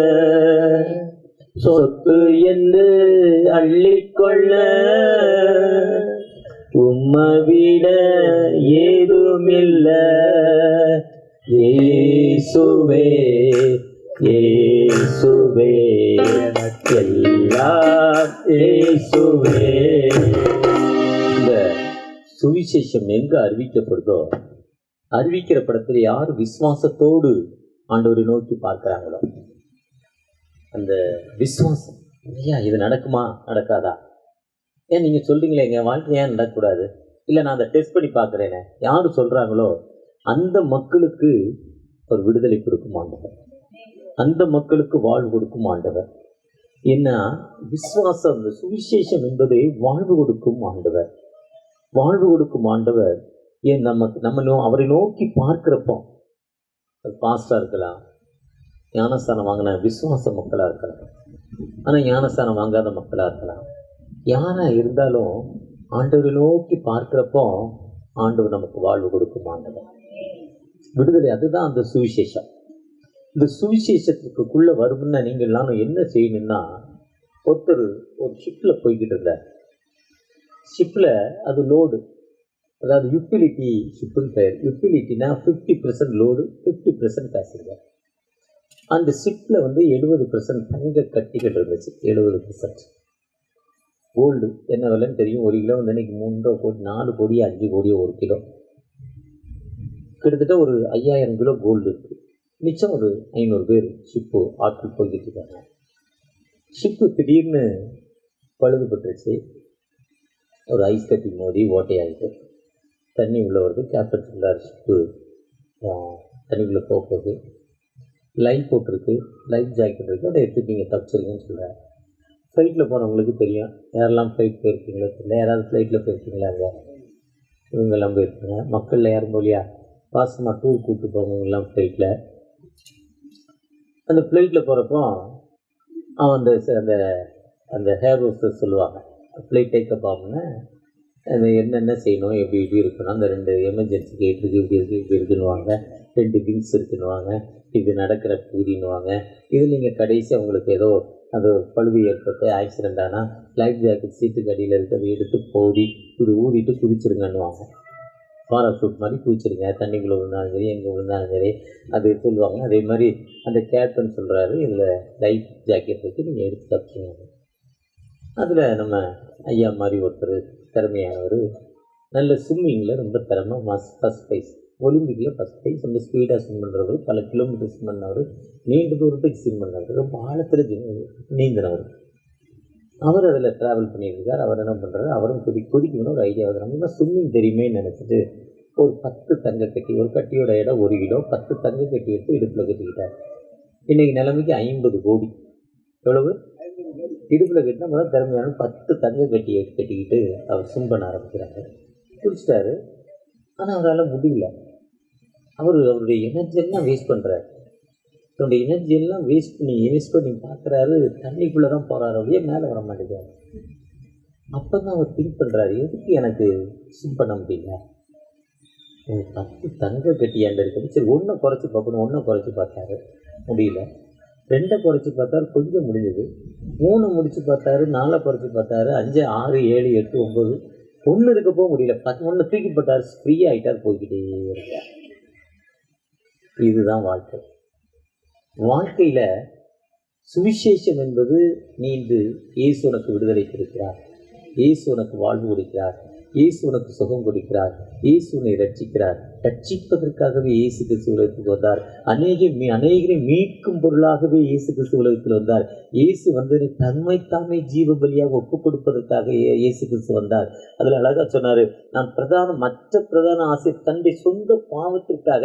சொத்து என்று அள்ளிக்கொள்ள உம்மை விட ஏதும் இல்லை. இயேசுவே இயேசுவே எனக்கெல்லாம் இயேசுவே. இந்த சுவிசேஷம் எங்க அறிவிக்கப்படுதோ, அறிவிக்கிற படத்துல யார் விசுவாசத்தோடு ஆண்டவரை நோக்கி பார்க்கிறாங்களோ, அந்த விசுவாசம், ஐயா இது நடக்குமா நடக்காதா, ஏன் நீங்க சொல்றீங்களே என் வாழ்க்கை ஏன் நடக்கக்கூடாது, இல்லை நான் அதை டெஸ்ட் பண்ணி பார்க்குறேனே, யார் சொல்றாங்களோ அந்த மக்களுக்கு ஒரு விடுதலை கொடுக்கும் ஆண்டவர், அந்த மக்களுக்கு வாழ்வு கொடுக்கும் ஆண்டவர். ஏன்னா விசுவாசம், அந்த சுவிசேஷம் என்பதை வாழ்வு கொடுக்கும் ஆண்டவர், வாழ்வு கொடுக்கும் ஆண்டவர். ஏன் நம்ம அவரை நோக்கி பார்க்கிறப்போ, பாஸ்டா இருக்கலாம், ஞானஸ்தானம் வாங்கின விசுவாச மக்களாக இருக்கலாம், ஆனால் ஞானஸ்தானம் வாங்காத மக்களாக இருக்கலாம், யாராக இருந்தாலும் ஆண்டவரை நோக்கி பார்க்கிறப்போ ஆண்டவர் நமக்கு வாழ்வு கொடுக்கும் ஆண்டவர், விடுதலை. அதுதான் அந்த சுவிசேஷம். இந்த சுவிசேஷத்துக்குள்ளே வரும்னா நீங்கள் நானும் என்ன செய்யணும்னா, ஒருத்தர் ஒரு ஷிப்பில் போய்கிட்டு இருந்தார். ஷிப்பில் அது லோடு, அதாவது யூட்டிலிட்டி ஷிப்புன்னு பேர். யூட்டிலிட்டினா 50% லோடு, 50% பேசஞ்சர். அந்த ஷிப்பில் 70% தங்க கட்டிகள் இருந்துச்சு, 70% கோல்டு. என்ன விலைன்னு தெரியும், 1 கிலோ இன்னைக்கு 3 கோடி 4 கோடி 5 கோடி 1 கிலோ, கிட்டத்தட்ட ஒரு 5000 கிலோ கோல்டு இருக்குது. மிச்சம் ஒரு 500 பேர் ஷிப்பு ஆட்கள் போய்கிட்டு இருக்காங்க. ஷிப்பு திடீர்னு பழுதுபட்டுருச்சு, ஒரு ஐஸ் கட்டி மோதி ஓட்டையாகிட்டு தண்ணி உள்ளே வருது. கேப்டன் சொல்கிறார், ஷிப்பு தண்ணிக்குள்ளே போகுது, லைஃப் போட்டிருக்கு, லைஃப் ஜாக்கெட் இருக்குது, அதை எடுத்து நீங்கள் தப்பிச்சிருக்கேன்னு சொல்கிறார். ஃப்ளைட்டில் போனவங்களுக்கு தெரியும், யாரெல்லாம் ஃப்ளைட் போயிருக்கீங்களோ தெரியல, யாராவது ஃப்ளைட்டில் போயிருக்கீங்களா, அங்கே இவங்கெல்லாம் போயிருக்காங்க. மக்களில் யாரும் போலியா, பாசமாக டூர் கூப்பிட்டு போவங்கெல்லாம் ஃப்ளைட்டில். அந்த ஃப்ளைட்டில் போகிறப்போ அவன் அந்த அந்த ஹேர் ஹோஸ்டர்ஸ் சொல்லுவாங்க, ஃப்ளைட் டேக்கப் ஆகும்னா அது என்னென்ன செய்யணும், எப்படி எப்படி இருக்கணும், அந்த 2 எமர்ஜென்சி கேட் இருக்குது, இப்படி இருக்குது இப்படி இருக்குன்னுவாங்க, 2 விங்ஸ் இருக்குன்னுவாங்க, இது நடக்கிற பூதின்னுவாங்க. இது நீங்கள் கடைசி அவங்களுக்கு ஏதோ அது பழுது ஏற்பட்டு ஆக்சிடெண்ட் ஆனால் லைஃப் ஜாக்கெட் சீட்டுக்கு அடியில் இருக்கிறத எடுத்து போடி இப்படி ஊதிட்டு குதிச்சிருங்கன்னுவாங்க. பாராசூட் மாதிரி குதிச்சிருங்க, தண்ணிக்குள்ளே விழுந்தாலும் சரி எங்கே விழுந்தாலும் சரி அது சொல்லுவாங்க. அதே மாதிரி அந்த கேப்டன் சொல்கிறாரு, இதில் லைஃப் ஜாக்கெட் இருக்குது, நீங்கள் எடுத்து தப்பிச்சிங்க. அதில் நம்ம ஐயா மாதிரி ஒருத்தர் திறமையானவர், நல்ல ஸ்விம்மிங்கில் ரொம்ப திறமை, ஃபஸ்ட் ப்ரைஸ், ஒலிம்பிக்கில் ஃபஸ்ட் ப்ரைஸ், ரொம்ப ஸ்பீடாக ஸ்விம் பண்ணுறவர், பல கிலோமீட்டர் ஸ்விம் பண்ணவர், நீண்ட தூரத்துக்கு ஸ்விம் பண்ணவர், ரொம்ப ஆழத்தில் நீந்தினவர். அவர் அதில் ட்ராவல் பண்ணியிருக்கார். அவர் என்ன பண்ணுறாரு, அவரும் கொதிக்கணும்னு ஒரு ஐடியா வருது. நம்ம ஸ்விம்மிங் தெரியுமே நினச்சிட்டு ஒரு 10 தங்க கட்டி, ஒரு கட்டியோட இடம் 1 கிலோ, 10 தங்க கட்டி எடுத்து இடுப்பில் கட்டிக்கிட்டார். இன்றைக்கி நிலைமைக்கு 50 கோடி. எவ்வளவு இடுப்பில் கட்டினா முதல் திறமையான 10 தங்க கட்டியை கட்டிக்கிட்டு அவர் ஸ்விம் பண்ண ஆரம்பிக்கிறாரு. குடிச்சிட்டாரு, ஆனால் அவரால் முடியல. அவருடைய எனர்ஜியெல்லாம் வேஸ்ட் பண்ணுறாரு. அவருடைய எனர்ஜியெல்லாம் வேஸ்ட் பண்ணி பார்க்குறாரு, தண்ணிக்குள்ளே தான் போகிறாரு, அப்படியே மேலே வர மாட்டேங்கிறார். அப்போ தான் அவர் திங்க் பண்ணுறாரு, எதுக்கு எனக்கு ஸ்விம் பண்ண முடியல, 10 தங்க கட்டியாண்டு இருக்குது, சரி 1 குறைச்சி பார்க்கணும். 1 குறைச்சி பார்த்தாரு, முடியல. 2 குறைச்சி பார்த்தாரு, கொஞ்சம் முடிஞ்சது. 3 முடிச்சு பார்த்தாரு, 4 குறைச்சி பார்த்தாரு, 5 6 7 8 9 1 இருக்கப்போ முடியல. 11 தூக்கி போட்டார், ஃப்ரீ ஆகிட்டார், போய்கிட்டே இருக்கார். இதுதான் வாழ்க்கை. வாழ்க்கையில் சுவிசேஷம் என்பது, நீ இயேசு உனக்கு விடுதலை கொடுக்கிறார், இயேசு உனக்கு வாழ்வு கொடுக்கிறார், இயேசு உனக்கு சுகம் கொடுக்கிறார், இயேசு உன்னை ரட்சிக்கிறார். ரட்சிப்பதற்காகவே இயேசு கிறிஸ்து உலகத்துக்கு வந்தார். அநேகரை மீட்கும் பொருளாகவே இயேசு கிறிஸ்து உலகத்தில் வந்தார். இயேசு தன்மைத்தாமே ஜீவ பலியாக ஒப்புக் கொடுப்பதற்காக இயேசு கிறிஸ்து வந்தார். அதில் அழகாக சொன்னார், நான் மற்ற பிரதான ஆசிரியர் தன்னுடைய சொந்த பாவத்திற்காக,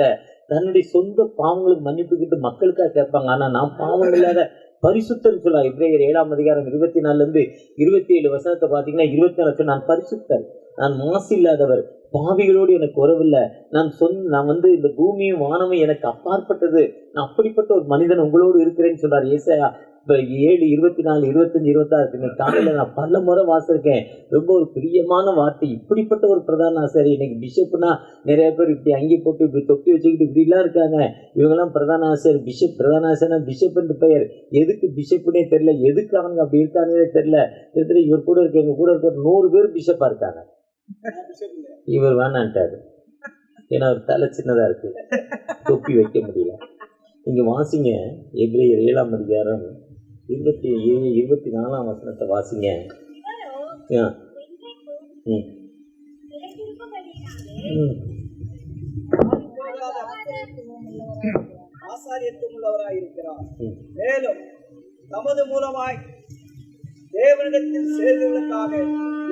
தன்னுடைய சொந்த பாவங்களுக்கு மன்னிப்புக்கிட்டு மக்களுக்காக கேட்பாங்க. ஆனால் நான் பாவம் இல்லாத பரிசுத்தர் சொல்ல, எபிரேயர் 7ஆம் அதிகாரம் 24 27 வசனத்தை பார்த்தீங்கன்னா, 24 நான் பரிசுத்தர், நான் மாசு இல்லாதவர், பாவிகளோடு எனக்கு உறவில்லை, நான் இந்த பூமியும் வானமும் எனக்கு அப்பாற்பட்டது, நான் அப்படிப்பட்ட ஒரு மனிதன் உங்களோடு இருக்கிறேன்னு சொல்றார். ஏசாயா 7 24 25 26 இன்னைக்கு காலையில் நான் பல முறை வாசிருக்கேன். ரொம்ப ஒரு பிரியமான வார்த்தை. இப்படிப்பட்ட ஒரு பிரதான ஆசிரியர், இன்னைக்கு பிஷப்னா நிறைய பேர் இப்படி அங்கி போட்டு இப்படி தொப்பி வச்சுக்கிட்டு இப்படிலாம் இருக்காங்க. இவங்கெல்லாம் பிரதான ஆசிரியர், பிஷப். பிரதான ஆசிரியர் பிஷப் என்று பெயர். எதுக்கு பிஷப்னே தெரியல, எதுக்கு அவங்க அப்படி இருக்காங்கன்னே தெரியல. இவர் கூட இருக்க, எங்க கூட இருக்க 100 பேர் பிஷப்பா இருக்காங்க. இவர் வேணான்ட்டாரு, ஏன்னா ஒரு தலை சின்னதா இருக்கு, தொப்பி வைக்க முடியல. இங்க வாசிங்க, எபிரேயர் 7ஆம் அதிகாரம் 24ஆம் வசனத்தை வாசிங்க. ஆசாரியத்துவம் உள்ளவராயிருக்கிறார். மேலும் தமது மூலமாய் தேவனிடத்தில் சேர்ந்தவர்களுக்காக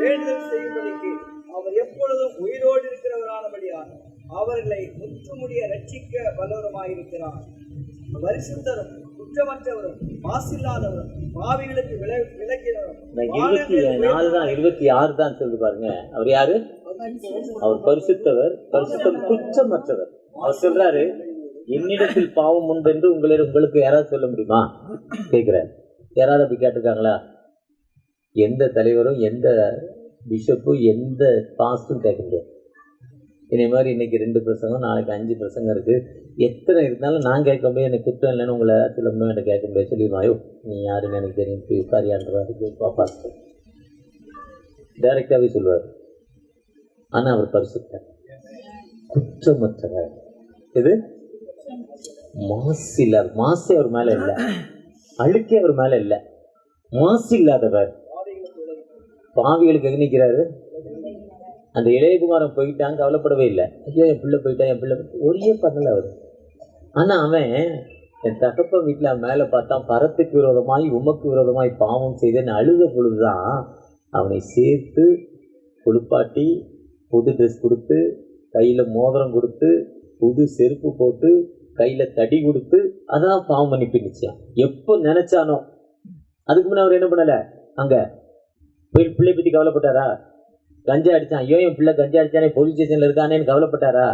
வேண்டுதல் செய்யும்படிக்கு அவர் எப்பொழுதும் உயிரோடு இருக்கிறவரானபடியால் அவர்களை முற்றுமுடிய ரட்சிக்க வல்லவருமாயிருக்கிறார். பரிசுத்தரும் குற்றமற்றவரும் மாசில்லாதவரும் பாவிகளுக்கு விலகினவரும். 26 தான் சொல்லு பாருங்க. அவர் யாரு? அவர் பரிசுத்தவர், பரிசுத்தம் குற்றமற்றவர். அவர் சொல்றாரு, என்னிடத்தில் பாவம் உண்டு என்று உங்களுக்கு யாராவது சொல்ல முடியுமா கேட்கிறார். யாராவது அப்படி கேட்டிருக்காங்களா? எந்த தலைவரும் எந்த பிஷப்பும் எந்த பாஸ்டும் கேட்க முடியாது. இதே மாதிரி இன்னைக்கு 2 பிரசங்கம், நாளைக்கு 5 பிரசங்கம் இருக்கு. எத்தனை இருந்தாலும் நான் கேட்க முடியாது. எனக்கு குற்றம் இல்லைன்னு உங்களை சொல்ல முடியும், எனக்கு கேட்க முடியாது. சொல்லிடுவாயோ நீ யாருன்னு எனக்கு தெரியும், காரியாண்டுவாரு பாஸ்டர் டைரக்டாவே சொல்லுவார். ஆனா அவர் பரிசுத்தர், குற்றமற்றவர். இது மாசில்லார். மாசே அவர் மேல இல்லை, அழுக்கே அவர் மேல இல்லை. மாசு இல்லாதவர், பாவிகளுக்கு எண்ணிக்கிறாரு. அந்த இளையகுமாரன் போயிட்டான், கவலைப்படவே இல்லை. ஐயோ என் பிள்ளை போயிட்டான், என் பிள்ளை ஒரே பண்ணல அவர். ஆனா அவன் என் தகப்பன் வீட்டுல மேல பார்த்தான், பரத்துக்கு விரோதமாய் உமக்கு விரோதமாய் பாவம் செய்தேன்னு அழுத பொழுதுதான் அவனை சேர்த்து குளிப்பாட்டி புது ட்ரெஸ் கொடுத்து கையில மோதிரம் கொடுத்து புது செருப்பு போட்டு கையில தடி கொடுத்து அதான் பாவம் மன்னிப்பு நிச்சயம். எப்போ நினைச்சானோ. அதுக்கு முன்ன அவர் என்ன பண்ணல, அங்க பிள்ளை பத்தி கவலைப்பட்டாரா? கஞ்சா அடிச்சான், ஐயோ என் பிள்ளை கஞ்சா அடிச்சானே, போலீஸ் ஸ்டேஷன்ல இருக்கானேன்னு கவலைப்பட்டாரா?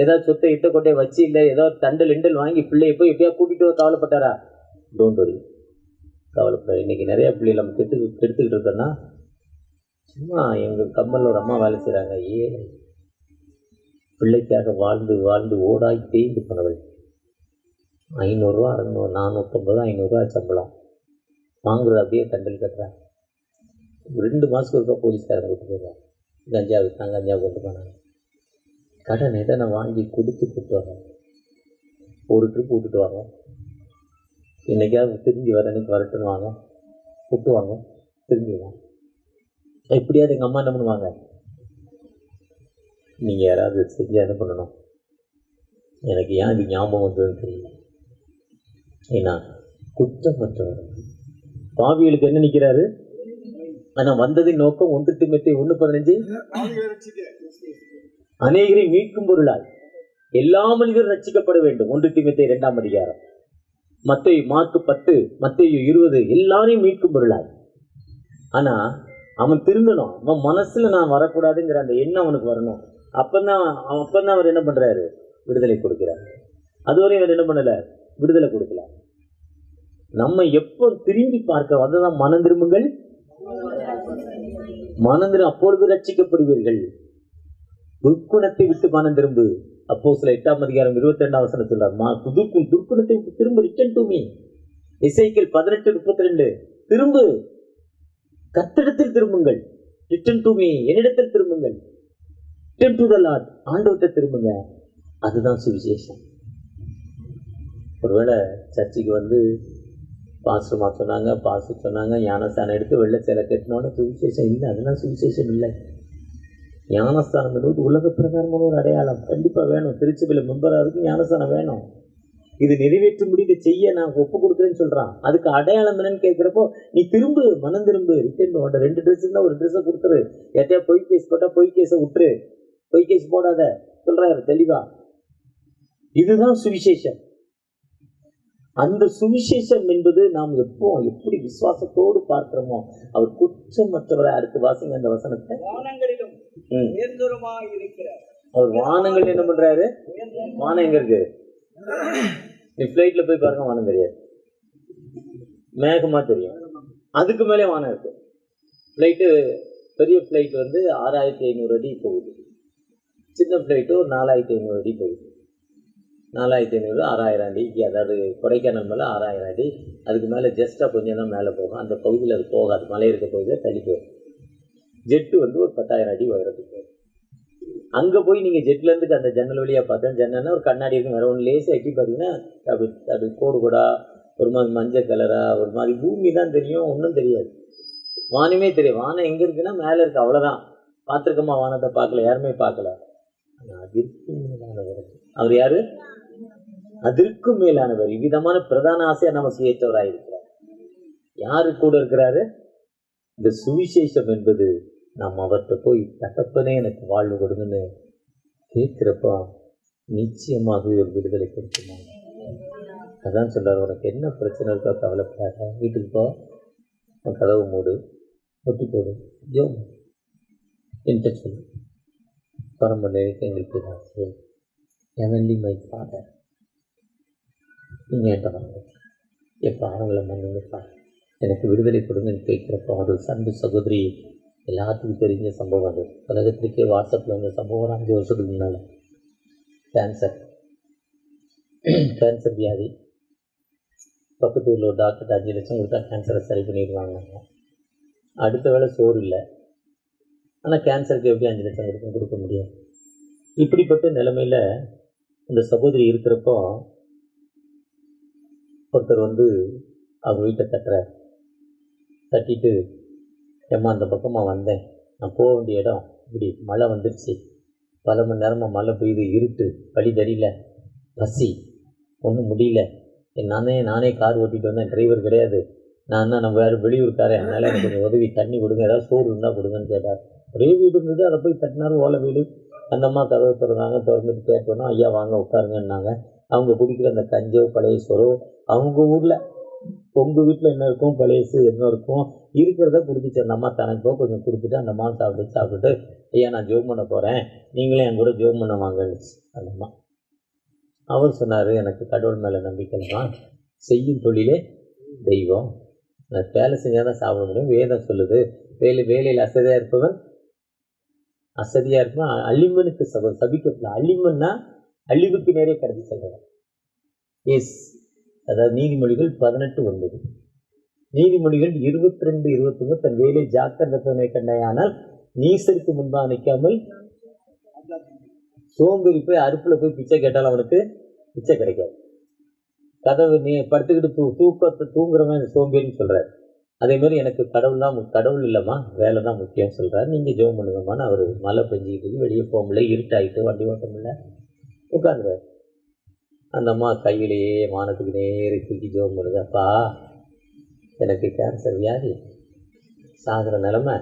ஏதாவது சொத்தை இட்ட கொட்டையை வச்சு இல்லை ஏதோ தண்டல் இண்டல் வாங்கி பிள்ளைய போய் எப்படியா கூட்டிட்டு கவலைப்பட்டாரா? டோன்ட் வரி, கவலைப்படாது. இன்னைக்கு நிறைய பிள்ளைகள் நம்ம கெடுத்துக்கிட்டு இருக்கோன்னா, சும்மா எங்கள் கம்மல்ல ஒரு அம்மா வேலை செய்கிறாங்க, ஏழை பிள்ளைக்காக வாழ்ந்து வாழ்ந்து ஓடாய் தேய்ந்து போனவள். 500 ரூபா 600 450 500 ரூபா சம்பளம் வாங்குறது, அப்படியே தண்டல் கட்டுறாங்க. 2 மாதத்துக்கு ஒருக்கா போலீஸ்காரங்க விட்டு போயிடுவாங்க. கஞ்சா விற்றாங்க, கஞ்சா கொண்டு போனாங்க. கடன் எதனை வாங்கி கொடுத்து கூப்பிட்டு வரோம். ஒரு ட்ரிப் விட்டுட்டு வாங்க, இன்றைக்காவது திரும்பி வர அன்றைக்கி வரட்டுன்னு வாங்க, கூப்பிட்டு வாங்க, திரும்பி வாங்க. எப்படியாவது எங்கள் அம்மா என்ன பண்ணுவாங்க, நீங்கள் யாராவது செஞ்சு என்ன பண்ணணும், எனக்கு ஏன் இது ஞாபகம் வந்ததுன்னு தெரியல. ஏன்னா குற்றமற்றவர். பாவிகளுக்கு என்ன நிற்கிறாரு? ஆனால் வந்ததின் நோக்கம் 1 தீமோத்தேயு 1:15 அநேகரை மீட்கும் பொருளாய் எல்லா மனிதரும் ரட்சிக்கப்பட வேண்டும். 1 தீமோத்தேயு 2ஆம் அதிகாரம். மத்தேயு மார்க் 10 மத்தேயு 20 எல்லாரையும் மீட்கும் பொருளாய். ஆனா அவன் திருந்தணும், அவன் மனசுல நான் வரக்கூடாதுங்கிற அந்த எண்ணம் அவனுக்கு வரணும். அப்பந்தான் அவர் என்ன பண்றாரு? விடுதலை கொடுக்கிறார். அதுவரையும் அவர் என்ன பண்ணல? விடுதலை கொடுக்கல. நம்ம எப்போ திரும்பி பார்க்க அதுதான் மனம் திரும்புங்கள், மனம் திரும்ப அப்பொழுது ரட்சிக்கப்படுவீர்கள். துர்க்குணத்தை விட்டு மனம் திரும்பு. அப்போஸ்தலர் 8ஆம் அதிகாரம் 22ஆம் வசனம் சொல்றார், துர்க்குணத்தை விட்டு திரும்ப, ரிட்டன் டு மீ. எசேக்கியேல் 18:32 திரும்பு, கர்த்தரிடத்தில் திரும்புங்கள். ரிட்டன் டு மீ, என்னிடத்தில் திரும்புங்கள். ரிட்டன் டு தி லார்ட், ஆண்டவர்கிட்ட திரும்புங்க. அதுதான் சுவிசேஷம். ஒருவேளை சர்ச்சைக்கு வந்து பாஸ்டர்மா சொன்னாங்க, பாஸ்டர் சொன்னாங்க, ஞானஸ்தானம் எடுத்து வெள்ளை சேலை கட்டினோன்னு சுவிசேஷம் இல்லை. அதெல்லாம் சுவிசேஷம் இல்லை. ஞானஸ்தானம் என்பது உலக பிரகாரமான ஒரு அடையாளம். கண்டிப்பாக வேணும். திருச்சபையில் மெம்பராக இருக்கு ஞானஸ்தானம் வேணும். இது நிறைவேற்றும்படி இதை செய்ய நான் ஒப்பு கொடுக்குறேன்னு சொல்றான். அதுக்கு அடையாளம் என்னன்னு கேட்கிறப்போ, நீ திரும்பு, மனம் திரும்பு, ரிட்டர்ன் பண்ண. 2 ட்ரெஸ் இருந்தா ஒரு ட்ரெஸ்ஸை கொடுத்துரு. ஏற்றையா பொய் கேஸ் போட்டா பொய் கேஸை விட்டுரு, பொய் கேஸ் போடாத சொல்றாரு தெளிவா. இதுதான் சுவிசேஷம். அந்த சுவிசேஷம் என்பது நாம் எப்படி விசுவாசத்தோடு பார்க்கிறோமோ, அவர் குற்றமற்றவராக. அடுத்து வாசிங்க அந்த வசனத்தை. அவர் வானங்கள் என்ன பண்றாரு? வானம் எங்க இருக்கு? நீ பிளைட்ல போய் பாருங்க, வானம் தெரியாது, மேகமா தெரியும். அதுக்கு மேலே வானம் இருக்கு. பிளைட்டு, பெரிய பிளைட் வந்து 6500 அடி போகுது. சின்ன பிளைட்டு ஒரு 4500 அடி போகுது. 4500 6000 அடிக்கு, அதாவது கொடைக்கானல் மேலே 6000 அடி. அதுக்கு மேலே ஜஸ்ட்டாக கொஞ்சம் தான் மேலே போகும். அந்த பகுதியில் அது போகாது, மலை இருக்க பகுதியில் தள்ளி போயிடும். ஜெட்டு வந்து ஒரு 10,000 அடி உயரத்துக்கு போகும். அங்கே போய் நீங்கள் ஜெட்லேருந்து அந்த ஜன்னல் வழியாக பார்த்தா, ஜன்னல்னா ஒரு கண்ணாடி இருக்கும், வேறு ஒன்று லேசாக எட்டி பார்த்தீங்கன்னா அப்படி கோடு கூடா ஒரு மாதிரி மஞ்சள் கலராக ஒரு மாதிரி பூமி தான் தெரியும், ஒன்றும் தெரியாது. வானமே தெரியும். வானம் எங்கே இருக்குன்னா மேலே இருக்குது, அவ்வளோதான். பார்த்துருக்கோமா? வானத்தை பார்க்கல, யாருமே பார்க்கல. ஆனால் அதற்கும் மேலானவர். அவர் யாரு? அதற்கும் மேலானவர். இவ்விதமான பிரதான ஆசையா நமக்கு ஏற்றவராயிருக்கிறார். யாரு கூட இருக்கிறாரு? இந்த சுவிசேஷம் என்பது நாம் அவர்கிட்ட போய் தகப்பனே எனக்கு வாழ்வு கொடுங்கன்னு கேட்கிறப்போ நிச்சயமாகவே ஒரு விடுதலை கொடுத்துருந்தாங்க. அதான் சொல்றாரு, உனக்கு என்ன பிரச்சனை இருக்கோ கவலைப்படாத, வீட்டுக்கு போ, உன் கதவு மூடு, ஒட்டி போடு, ஜோம் என்கிட்ட சொல்லு, பரம்பரைக்கு எங்களுக்கு ஏதாச்சு எவன்லி மை ஃபாதர், நீங்கள் என்கிட்ட வாங்க, என் பாவங்களை மன்னிங்கப்பா, எனக்கு விடுதலை கொடுங்கன்னு கேட்குறப்போ ஒரு சண்டு சகோதரி, எல்லாத்துக்கும் தெரிஞ்ச சம்பவம் அது, உலகத்திற்கே வாட்ஸ்அப்பில் வந்த சம்பவம். ஒரு 5 வருஷத்துக்கு முன்னால் கேன்சர் வியாதி. பக்கத்து ஊரில் ஒரு டாக்டர்கிட்ட 5 லட்சம் கொடுத்தா கேன்சரை சரி பண்ணிடுவாங்க. அடுத்த வேளை சோறு இல்லை, ஆனால் கேன்சருக்கு எப்படி 5 லட்சம் கொடுக்க முடியும்? இப்படிப்பட்ட நிலைமையில் இந்த சகோதரி இருக்கிறப்போ ஒருத்தர் வந்து அவங்க வீட்டை தட்டிட்டு, ஏம்மா அந்த பக்கமாக வந்தேன், நான் போக வேண்டிய இடம் இப்படி மழை வந்துடுச்சு, பல மணி நேரமாக மழை பெய்யுது, இருட்டு, வழி தெரியல, பசி, ஒன்றும் முடியல, நானே கார் ஓட்டிகிட்டு வந்தேன், டிரைவர் கிடையாது, நான் தான் நம்ம வேறு வெளியூருக்காரன், அதனால் எனக்கு கொஞ்சம் உதவி, தண்ணி கொடுங்க, ஏதாவது சோறு இருந்தால் கொடுங்கன்னு கேட்டார். ஒரே வீடு இருந்தது, அதை போய் தட்டினார், ஓலை வீடு. அந்தம்மா கதவை திறந்துட்டு கேட்டோன்னா, ஐயா வாங்க உட்காருங்கன்னாங்க. அவங்க குடிக்கிற அந்த கஞ்சோ பழைய சோறோ அவங்க ஊரில், உங்கள் வீட்டில் என்ன இருக்கும், பழையசு என்ன இருக்கும், இருக்கிறத கொடுத்துச்சு. அந்த அம்மா தனக்கோ கொஞ்சம் கொடுத்துட்டு அந்த அம்மா சாப்பிட்டுட்டு, ஐயா நான் ஜோம் பண்ண போகிறேன், நீங்களே என் கூட ஜோம் பண்ண வாங்கன்னுச்சு அந்த அம்மா. அவர் சொன்னார், எனக்கு கடவுள் மேலே நம்பிக்கை தான், செய்யும் தொழிலே தெய்வம், நான் வேலை செஞ்சால் தான் சாப்பிட முடியும், வேதம் சொல்லுது, வேலையில் அசதியாக இருப்பவன் அழிமனுக்கு சபிக்கப்படல. அழிமன்னா அழிவுக்கு நேரே கடத்தி செல்றவன். அதாவது நீதிமொழிகள் 18:9, நீதிமொழிகள் 22:21, தன் வேலை ஜாக்கிரதை கண்டையானால் நீசருக்கு முன்பாக நிற்காமல் சோம்பேறி போய் அறுப்பில் போய் பிச்சை கேட்டாலும் அவனுக்கு பிச்சை கிடைக்காது. கதவு நீ படுத்துக்கிட்டு தூக்கத்தை தூங்குறவன் சோம்பேறின்னு சொல்கிறார். அதே மாதிரி எனக்கு கடவுள் இல்லைம்மா, வேலை தான் முக்கியம் சொல்கிறார். நீங்கள் ஜோம் பண்ணுங்கம்மான்னு அவர் மழை பெஞ்சிக்கிட்டு வெளியே போக முடியல, இருட்டாயிட்டு வண்டி ஓட்ட முடியல, உட்காந்துறாரு. அந்த அம்மா கையிலேயே வானத்துக்கு நேரே தூக்கி ஜோம் பண்ணுது, அப்பா எனக்கு கேன்சர் வியாதி, சாகிற நிலமை,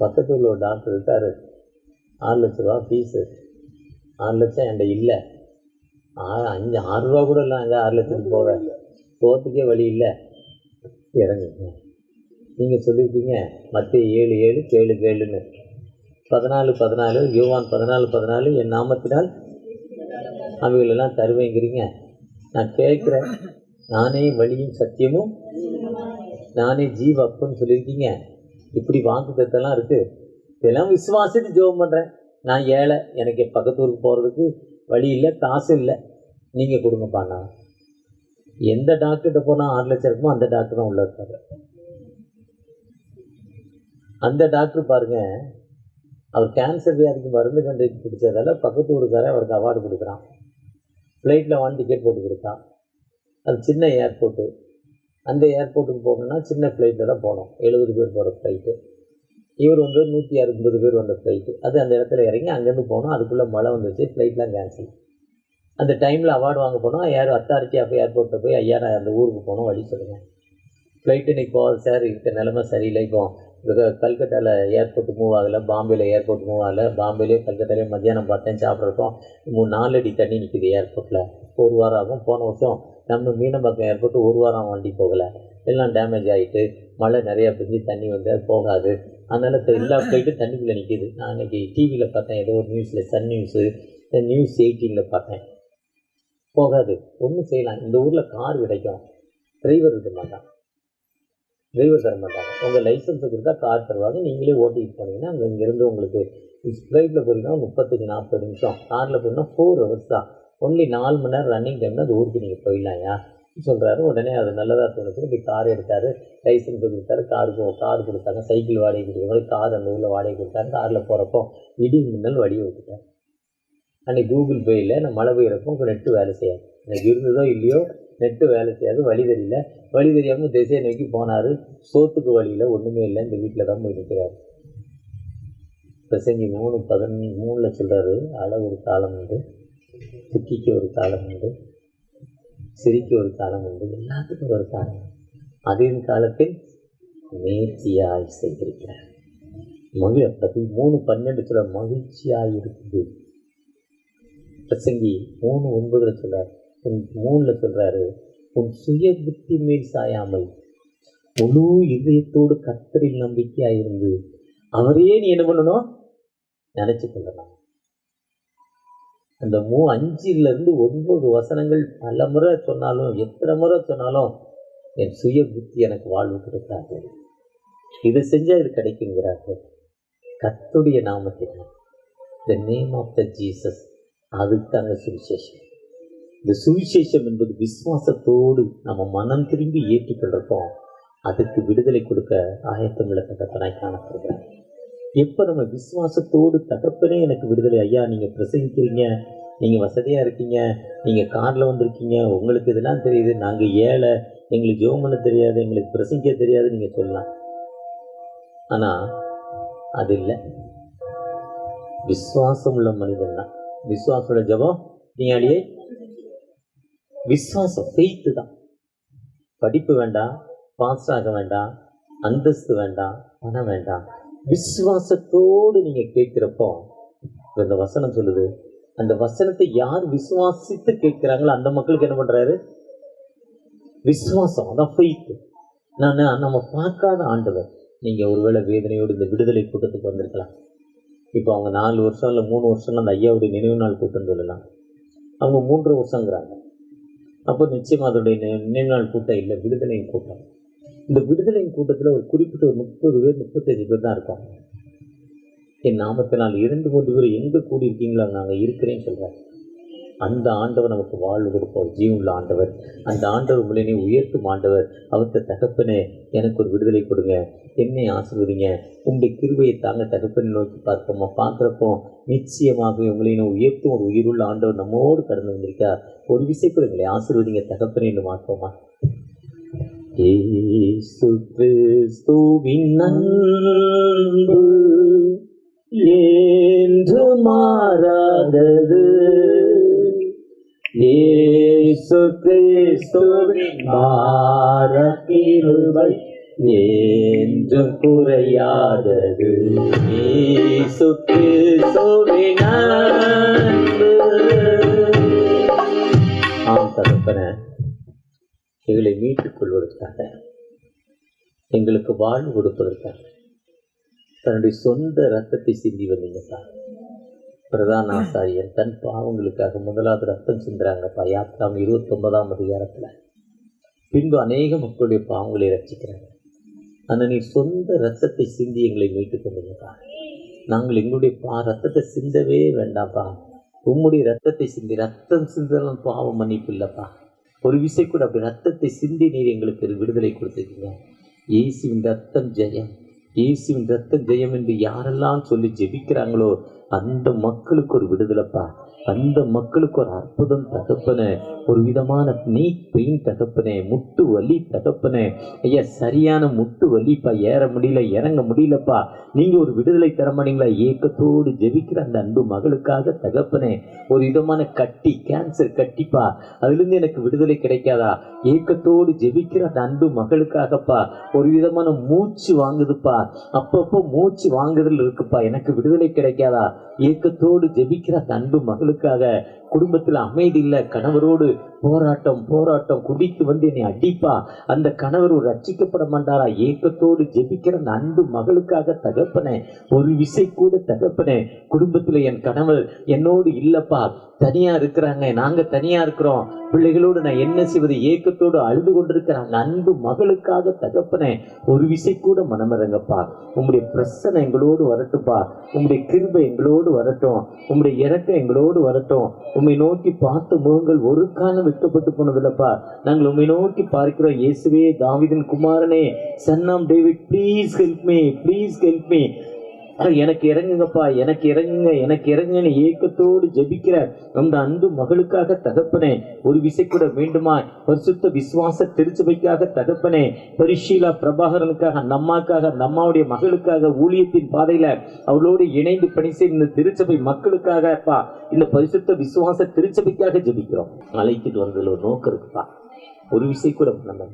பக்கத்து ஊரில் ஒரு டாக்டர் இருக்கார், 6 லட்ச ரூபா ஃபீஸு, 6 லட்சம் என்கிட்ட இல்லை, 6 ரூபா கூட இல்லை, அங்கே 6 லட்சத்துக்கு போகிறதுக்கே வழி இல்லை, இறங்குங்க. நீங்கள் சொல்லியிருக்கீங்க மத்தேயு 7:7 கேளுன்னு, 14:14 யோவான் 14:14 என் நாமத்தினால் அவைகளெல்லாம் தருவேங்கிறீங்க. நான் கேட்குறேன், நானே வழியும் சத்தியமும் நானே ஜீவ அப்புன்னு சொல்லியிருக்கீங்க. இப்படி வாக்குத்தத்தெல்லாம் இருக்குது, இதெல்லாம் விசுவாசித்து ஜெபம் பண்ணுறேன். நான் ஏழை, எனக்கு பக்கத்து ஊருக்கு போகிறதுக்கு வழி இல்லை, காசு இல்லை, நீங்கள் கொடுங்கப்பாண்ணா. எந்த டாக்டர்கிட்ட போனால் 6 லட்சம் இருக்குமோ அந்த டாக்டர் தான் உள்ள இருக்காரு. அந்த டாக்டர் பாருங்கள், அவர் கேன்சர் வியாதிக்கு மருந்து கண்டுபிடிச்சதால பக்கத்து ஊருக்காரே அவருக்கு அவார்டு கொடுக்குறான். ஃப்ளைட்டில் 1 டிக்கெட் போட்டு கொடுத்தான். அது சின்ன ஏர்போர்ட்டு, அந்த ஏர்போர்ட்டுக்கு போகணுன்னா சின்ன ஃப்ளைட்டில் தான் போகணும், 70 பேர் போகிற ஃப்ளைட்டு. இவர் வந்து 160 பேர் வந்த ஃப்ளைட்டு. அது அந்த இடத்துல இறங்கி அங்கேருந்து போகணும். அதுக்குள்ளே மழை வந்துச்சு, ஃப்ளைட்லாம் கேன்சல். அந்த டைமில் அவார்டு வாங்க போனோம். அத்தாரிட்டி ஆஃப் ஏர்போர்ட்டில் போய், ஐயா நான் அந்த ஊருக்கு போகணும், வழி சொல்லுங்கள். ஃப்ளைட்டு இன்றைக்கி போகாது சார், இருக்கிற நிலைமை சரியில்லை. இப்போ கல்கட்டாவில் ஏர்போர்ட் மூவ் ஆகலை, பாம்பேயில் ஏர்போர்ட் மூவ் ஆகலை, பாம்பேலேயே கல்கட்டாலேயே மத்தியானம் பார்த்தேன் சாப்பிட்றப்போம் 4 அடி தண்ணி நிற்கிது ஏர்போர்ட்டில். 1 வாரம் ஆகும். போன வருஷம் நம்ம மீனம்பாக்கம் ஏர்போர்ட்டு 1 வாரம் வண்டி போகலை, எல்லாம் டேமேஜ் ஆகிட்டு, மழை நிறையா பெஞ்சு தண்ணி வந்து அது போகாது. அதனால் எல்லா ஃப்ளைட்டும் தண்ணிக்குள்ளே நிற்கிது. நான் இன்றைக்கி டிவியில் பார்த்தேன், ஏதோ ஒரு நியூஸில், சன் நியூஸு, நியூஸ் 18 பார்த்தேன். போகாது, ஒன்றும் செய்யலாம். இந்த ஊரில் கார் கிடைக்கும், டிரைவர் இருக்க மாட்டான், டிரைவர் தர மாட்டாங்க. உங்கள் லைசன்ஸை கொடுத்தா கார் தருவாங்க, நீங்களே ஓட்டிகிட்டு போனீங்கன்னா அங்கே இங்கேருந்து உங்களுக்கு ஃப்ளைட்டில் போகிறீங்கன்னா 35-40 நிமிஷம், காரில் போனீங்கன்னா 4 hours தான், ஒன்லி 4 மணி நேரம் ரன்னிங் டைம்னா அது ஊருக்கு நீங்கள் போயிடலாம்யா சொல்கிறாரு. உடனே அது நல்லதாக தோணுச்சு. இப்படி கார் எடுத்தார், லைசன்ஸ் கொடுத்தாரு, கார் கொடுத்தாங்க, சைக்கிள் வாடகை கொடுக்குற மாதிரி கார் அந்த ஊரில் வாடகை கொடுத்தாரு. காரில் போகிறப்போ இடி மின்னல் வடியை விட்டுட்டார். அன்றைக்கி கூகுள் பேயில் நான் மழை பெய்கிறப்போ நெட்டு வேலை செய்யாது, எனக்கு இருந்ததோ இல்லையோ நெட்டு வேலை செய்யாது, வழி தெரியாமல் திசையை நோக்கி போனார். சோத்துக்கு வழியில் ஒன்றுமே இல்லை, இந்த வீட்டில் தான் போய் நிற்கிறார். பிரசங்கி 3:13 சொல்றாரு, அழ ஒரு காலம் உண்டு, துக்கிக்க ஒரு காலம் உண்டு, சிரிக்க ஒரு காலம் உண்டு, எல்லாத்துக்கும் ஒரு காலம். அதன் காலத்தில் நேர்த்தியாய் செய்திருக்கிறார். 3:12 சொல்ற மகிழ்ச்சியாய் இருக்குது. பிரசங்கி 3:9 சொல்றாரு, 3 சொல்றாரு, உன் சுய புத்தி மேல் சாயாமல் முழு இதயத்தோடு கர்த்தரில் நம்பிக்கையாயிருந்து அவரே நீ என்ன பண்ணணும் நினைச்சு கொள்ளலாம். அந்த 5-9 வசனங்கள் பல முறை சொன்னாலும், எத்தனை முறை சொன்னாலும் என் சுய புத்தி எனக்கு வாழ்வு கொடுக்காது. இதை செஞ்சா இது கிடைக்குங்கிறார்கள். கர்த்தருடைய நாமத்தினால், the name of the Jesus, அதுக்கான சுவிசேஷம். இந்த சுவிசேஷம் என்பது விசுவாசத்தோடு நம்ம மனம் திரும்பி ஏற்றுக்கொள்றப்போம் அதுக்கு விடுதலை கொடுக்க ஆயத்தமுள்ள தகப்பனாய் காணப்படுகிறார். எப்போ நம்ம விசுவாசத்தோடு தகப்பனே எனக்கு விடுதலை, ஐயா நீங்கள் பிரசங்கிக்கிறீங்க, நீங்கள் வசதியாக இருக்கீங்க, நீங்கள் காரில் வந்திருக்கீங்க, உங்களுக்கு இதெல்லாம் தெரியுது, நாங்கள் ஏழை, எங்களுக்கு ஜெபம் பண்ண தெரியாது, எங்களுக்கு பிரசங்கிக்க தெரியாது நீங்கள் சொல்லலாம். ஆனால் அது இல்லை. விசுவாசம் உள்ள மனிதன் தான். விசுவாசோட ஜெபம் நீங்களே விசுவாசம், ஃபெய்த்து தான். படிப்பு வேண்டாம், பாஸ் ஆக வேண்டாம், அந்தஸ்து வேண்டாம், பணம் வேண்டாம். விசுவாசத்தோடு நீங்கள் கேட்குறப்போ இந்த வசனம் சொல்லுது, அந்த வசனத்தை யார் விசுவாசித்து கேட்குறாங்களோ அந்த மக்களுக்கு என்ன பண்ணுறாரு? விசுவாசம், அதான் ஃபெய்த்து. நம்ம பார்க்காத ஆண்டவர். நீங்கள் ஒருவேளை வேதனையோடு இந்த விடுதலை கூட்டத்துக்கு வந்திருக்கலாம். இப்போ அவங்க 4 வருஷம் இல்லை 3 வருஷம்லாம் அந்த ஐயாவுடைய நினைவு நாள் கூட்டம் சொல்லலாம். அவங்க 3 வருஷங்கிறாங்க. அப்போ நிச்சயமாக அதோடைய நினைவு நாள் கூட்டம் இல்லை, விடுதலையின் கூட்டம். இந்த விடுதலையின் கூட்டத்தில் ஒரு குறிப்பிட்ட ஒரு 30 பேர் 35 பேர் தான் இருப்பாங்க. என் நாமத்தினால் 2-3 பேர் எங்கே கூடியிருக்கீங்களோ நாங்கள் இருக்கிறேன்னு சொல்கிறார். அந்த ஆண்டவர் நமக்கு வாழ்வு கொடுப்போம், ஜீவனுள்ள ஆண்டவர். அந்த ஆண்டவர் உங்களை உயர்த்தும் ஆண்டவர். அவர்கிட்ட தகப்பனே எனக்கு ஒரு விடுதலை கொடுங்க, என்னை ஆசீர்வதிங்க, உங்களுடைய கிருபையை தாங்க தகப்பனை நோக்கி பார்க்குறப்போ நிச்சயமாக உங்களை உயர்த்தும் ஒரு உயிருள்ள ஆண்டவர் நம்மோடு கடந்து வந்திருக்கா. ஒரு விஷயத்தில் எங்களை ஆசீர்வதிங்க தகப்பனே என்று மாற்றோமா? இயேசு கிறிஸ்துவின் அன்பு என்று மாறாதது, இயேசு கிறிஸ்துவின் கிருபை என்று குறையாதது, இயேசு கிறிஸ்துவின் அன்பு. ஆம் தகப்பனே, எங்களை மீட்டுக் கொள்வதற்காக, எங்களுக்கு வாழ்வு கொடுப்பதற்காக தன்னுடைய சொந்த ரத்தத்தை சிந்தி வந்தீங்கப்பா. பிரதான ஆசாரியர் தன் பாவங்களுக்காக முதலாவது ரத்தம் சிந்துறாங்கப்பா. யாத்திராம் 29ஆம் அதிகாரத்தில். பின்பு அநேக மக்களுடைய பாவங்களை ரட்சிக்கிறாங்க. ஆனால் நீ சொந்த ரத்தத்தை சிந்தி எங்களை மீட்டுக் கொண்டீங்கப்பா. நாங்கள் எங்களுடைய ரத்தத்தை சிந்தவே வேண்டாம்ப்பா. உம்முடைய ரத்தத்தை சிந்தி, ரத்தம் சிந்தலாம் பாவம் மன்னிப்பு இல்லைப்பா. ஒரு விஷயம் கூட அப்படி ரத்தத்தை சிந்தி நீர் எங்களுக்கு விடுதலை கொடுத்துருக்கீங்க. இயேசுவின் ரத்தம் ஜெயம், இயேசுவின் ரத்தம் ஜெயம் என்று யாரெல்லாம் சொல்லி ஜெபிக்கிறாங்களோ அந்த மக்களுக்கு ஒரு விடுதலைப்பா. அந்த மக்களுக்கு ஒரு அற்புதம் தகப்பனே. ஒரு விதமான நீ பெயின் தகப்பனே, முட்டு வலி தகப்பனே. ஐயா சரியான முட்டு வலிப்பா, ஏற முடியல இறங்க முடியலப்பா. நீங்கள் ஒரு விடுதலை தரமானீங்களா? ஏக்கத்தோடு ஜெபிக்கிற அந்த அன்பு மகளுக்காக தகப்பனே. ஒரு விதமான கட்டி, கேன்சர் கட்டிப்பா, அதுலேருந்து எனக்கு விடுதலை கிடைக்காதா? ஏக்கத்தோடு ஜெபிக்கிற அந்த அன்பு மகளுக்காகப்பா. ஒரு விதமான மூச்சு வாங்குதுப்பா, அப்பப்போ மூச்சு வாங்குதல் இருக்குப்பா, எனக்கு விடுதலை கிடைக்காதா? ஏக்கத்தோடு ஜெபிக்கிற அந்த அன்பு மகளுக்காக. குடும்பத்தில் அமைதி இல்லை, கணவரோடு போராட்டம், குடித்து வந்து என்னை அடிப்பா, அந்த கணவர் ஒரு ரட்சிக்கப்பட மாட்டாரா? ஏக்கத்தோடு ஜெபிக்கிற அந்த அன்பு மகளுக்காக தகப்பனே. ஒரு விசை கூட தகப்பனே, குடும்பத்தில் என் கணவர் என்னோடு இல்லப்பா, தனியா இருக்கிறாங்க, நாங்க தனியா இருக்கிறோம், பிள்ளைகளோடு நான் என்ன செய்வது? ஏக்கத்தோடு அழுது கொண்டிருக்கிற அந்த அன்பு மகளுக்காக தகப்பனே. ஒரு விசை கூட மனமிறங்கப்பா. உம்முடைய பிரசனை எங்களோடு வரட்டும்பா, உம்முடைய கிருபை எங்களோடு வரட்டும், உம்முடைய இரக்கம் எங்களோடு வரட்டும். உம்மை நோக்கி பார்த்த முகங்கள் ஒரு காலம் வெட்கப்பட்டு போனதில்லப்பா. நாங்கள் உம்மை நோக்கி பார்க்கிறோம். இயேசுவே, தாவீதின் குமாரனே, son of David, please help me, please help me. எனக்கு இறங்குங்கப்பா, எனக்கு இறங்குங்க, எனக்கு இறங்குன்னு ஏக்கத்தோடு ஜெபிக்கிற அந்த அன்பு மகளுக்காக தகப்பனே ஒரு விசை கூட வேண்டுமா? பரிசுத்த விசுவாச திருச்சபைக்காக தகப்பனே, பரிஷீலா பிரபாகரனுக்காக, நம்மாக்காக, நம்மாவுடைய மகளுக்காக, ஊழியத்தின் பாதையில அவளோடு இணைந்து பணி செய்யும் இந்த திருச்சபை மக்களுக்காகப்பா, இந்த பரிசுத்த விசுவாச திருச்சபைக்காக ஜெபிக்கிறோம். அழைத்துட்டு வந்ததுல ஒரு நோக்கம் இருக்குப்பா. ஒரு விசை கூட நம்ம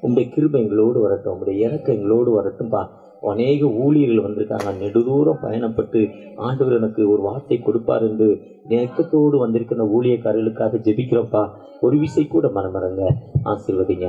உங்களுடைய கிருபை எங்களோடு வரட்டும், உங்களுடைய இறக்கம் எங்களோடு வரட்டும்பா. அநேக ஊழியர்கள் வந்திருக்காங்க, நெடுதூரம் பயணப்பட்டு ஆண்டவர் எனக்கு ஒரு வார்த்தை கொடுப்பார் என்று நெருக்கத்தோடு வந்திருக்கிற ஊழியக்காரர்களுக்காக ஜெபிக்கிறோம்ப்பா. ஒரு விசை கூட மனமரங்க ஆசீர்வதிங்க.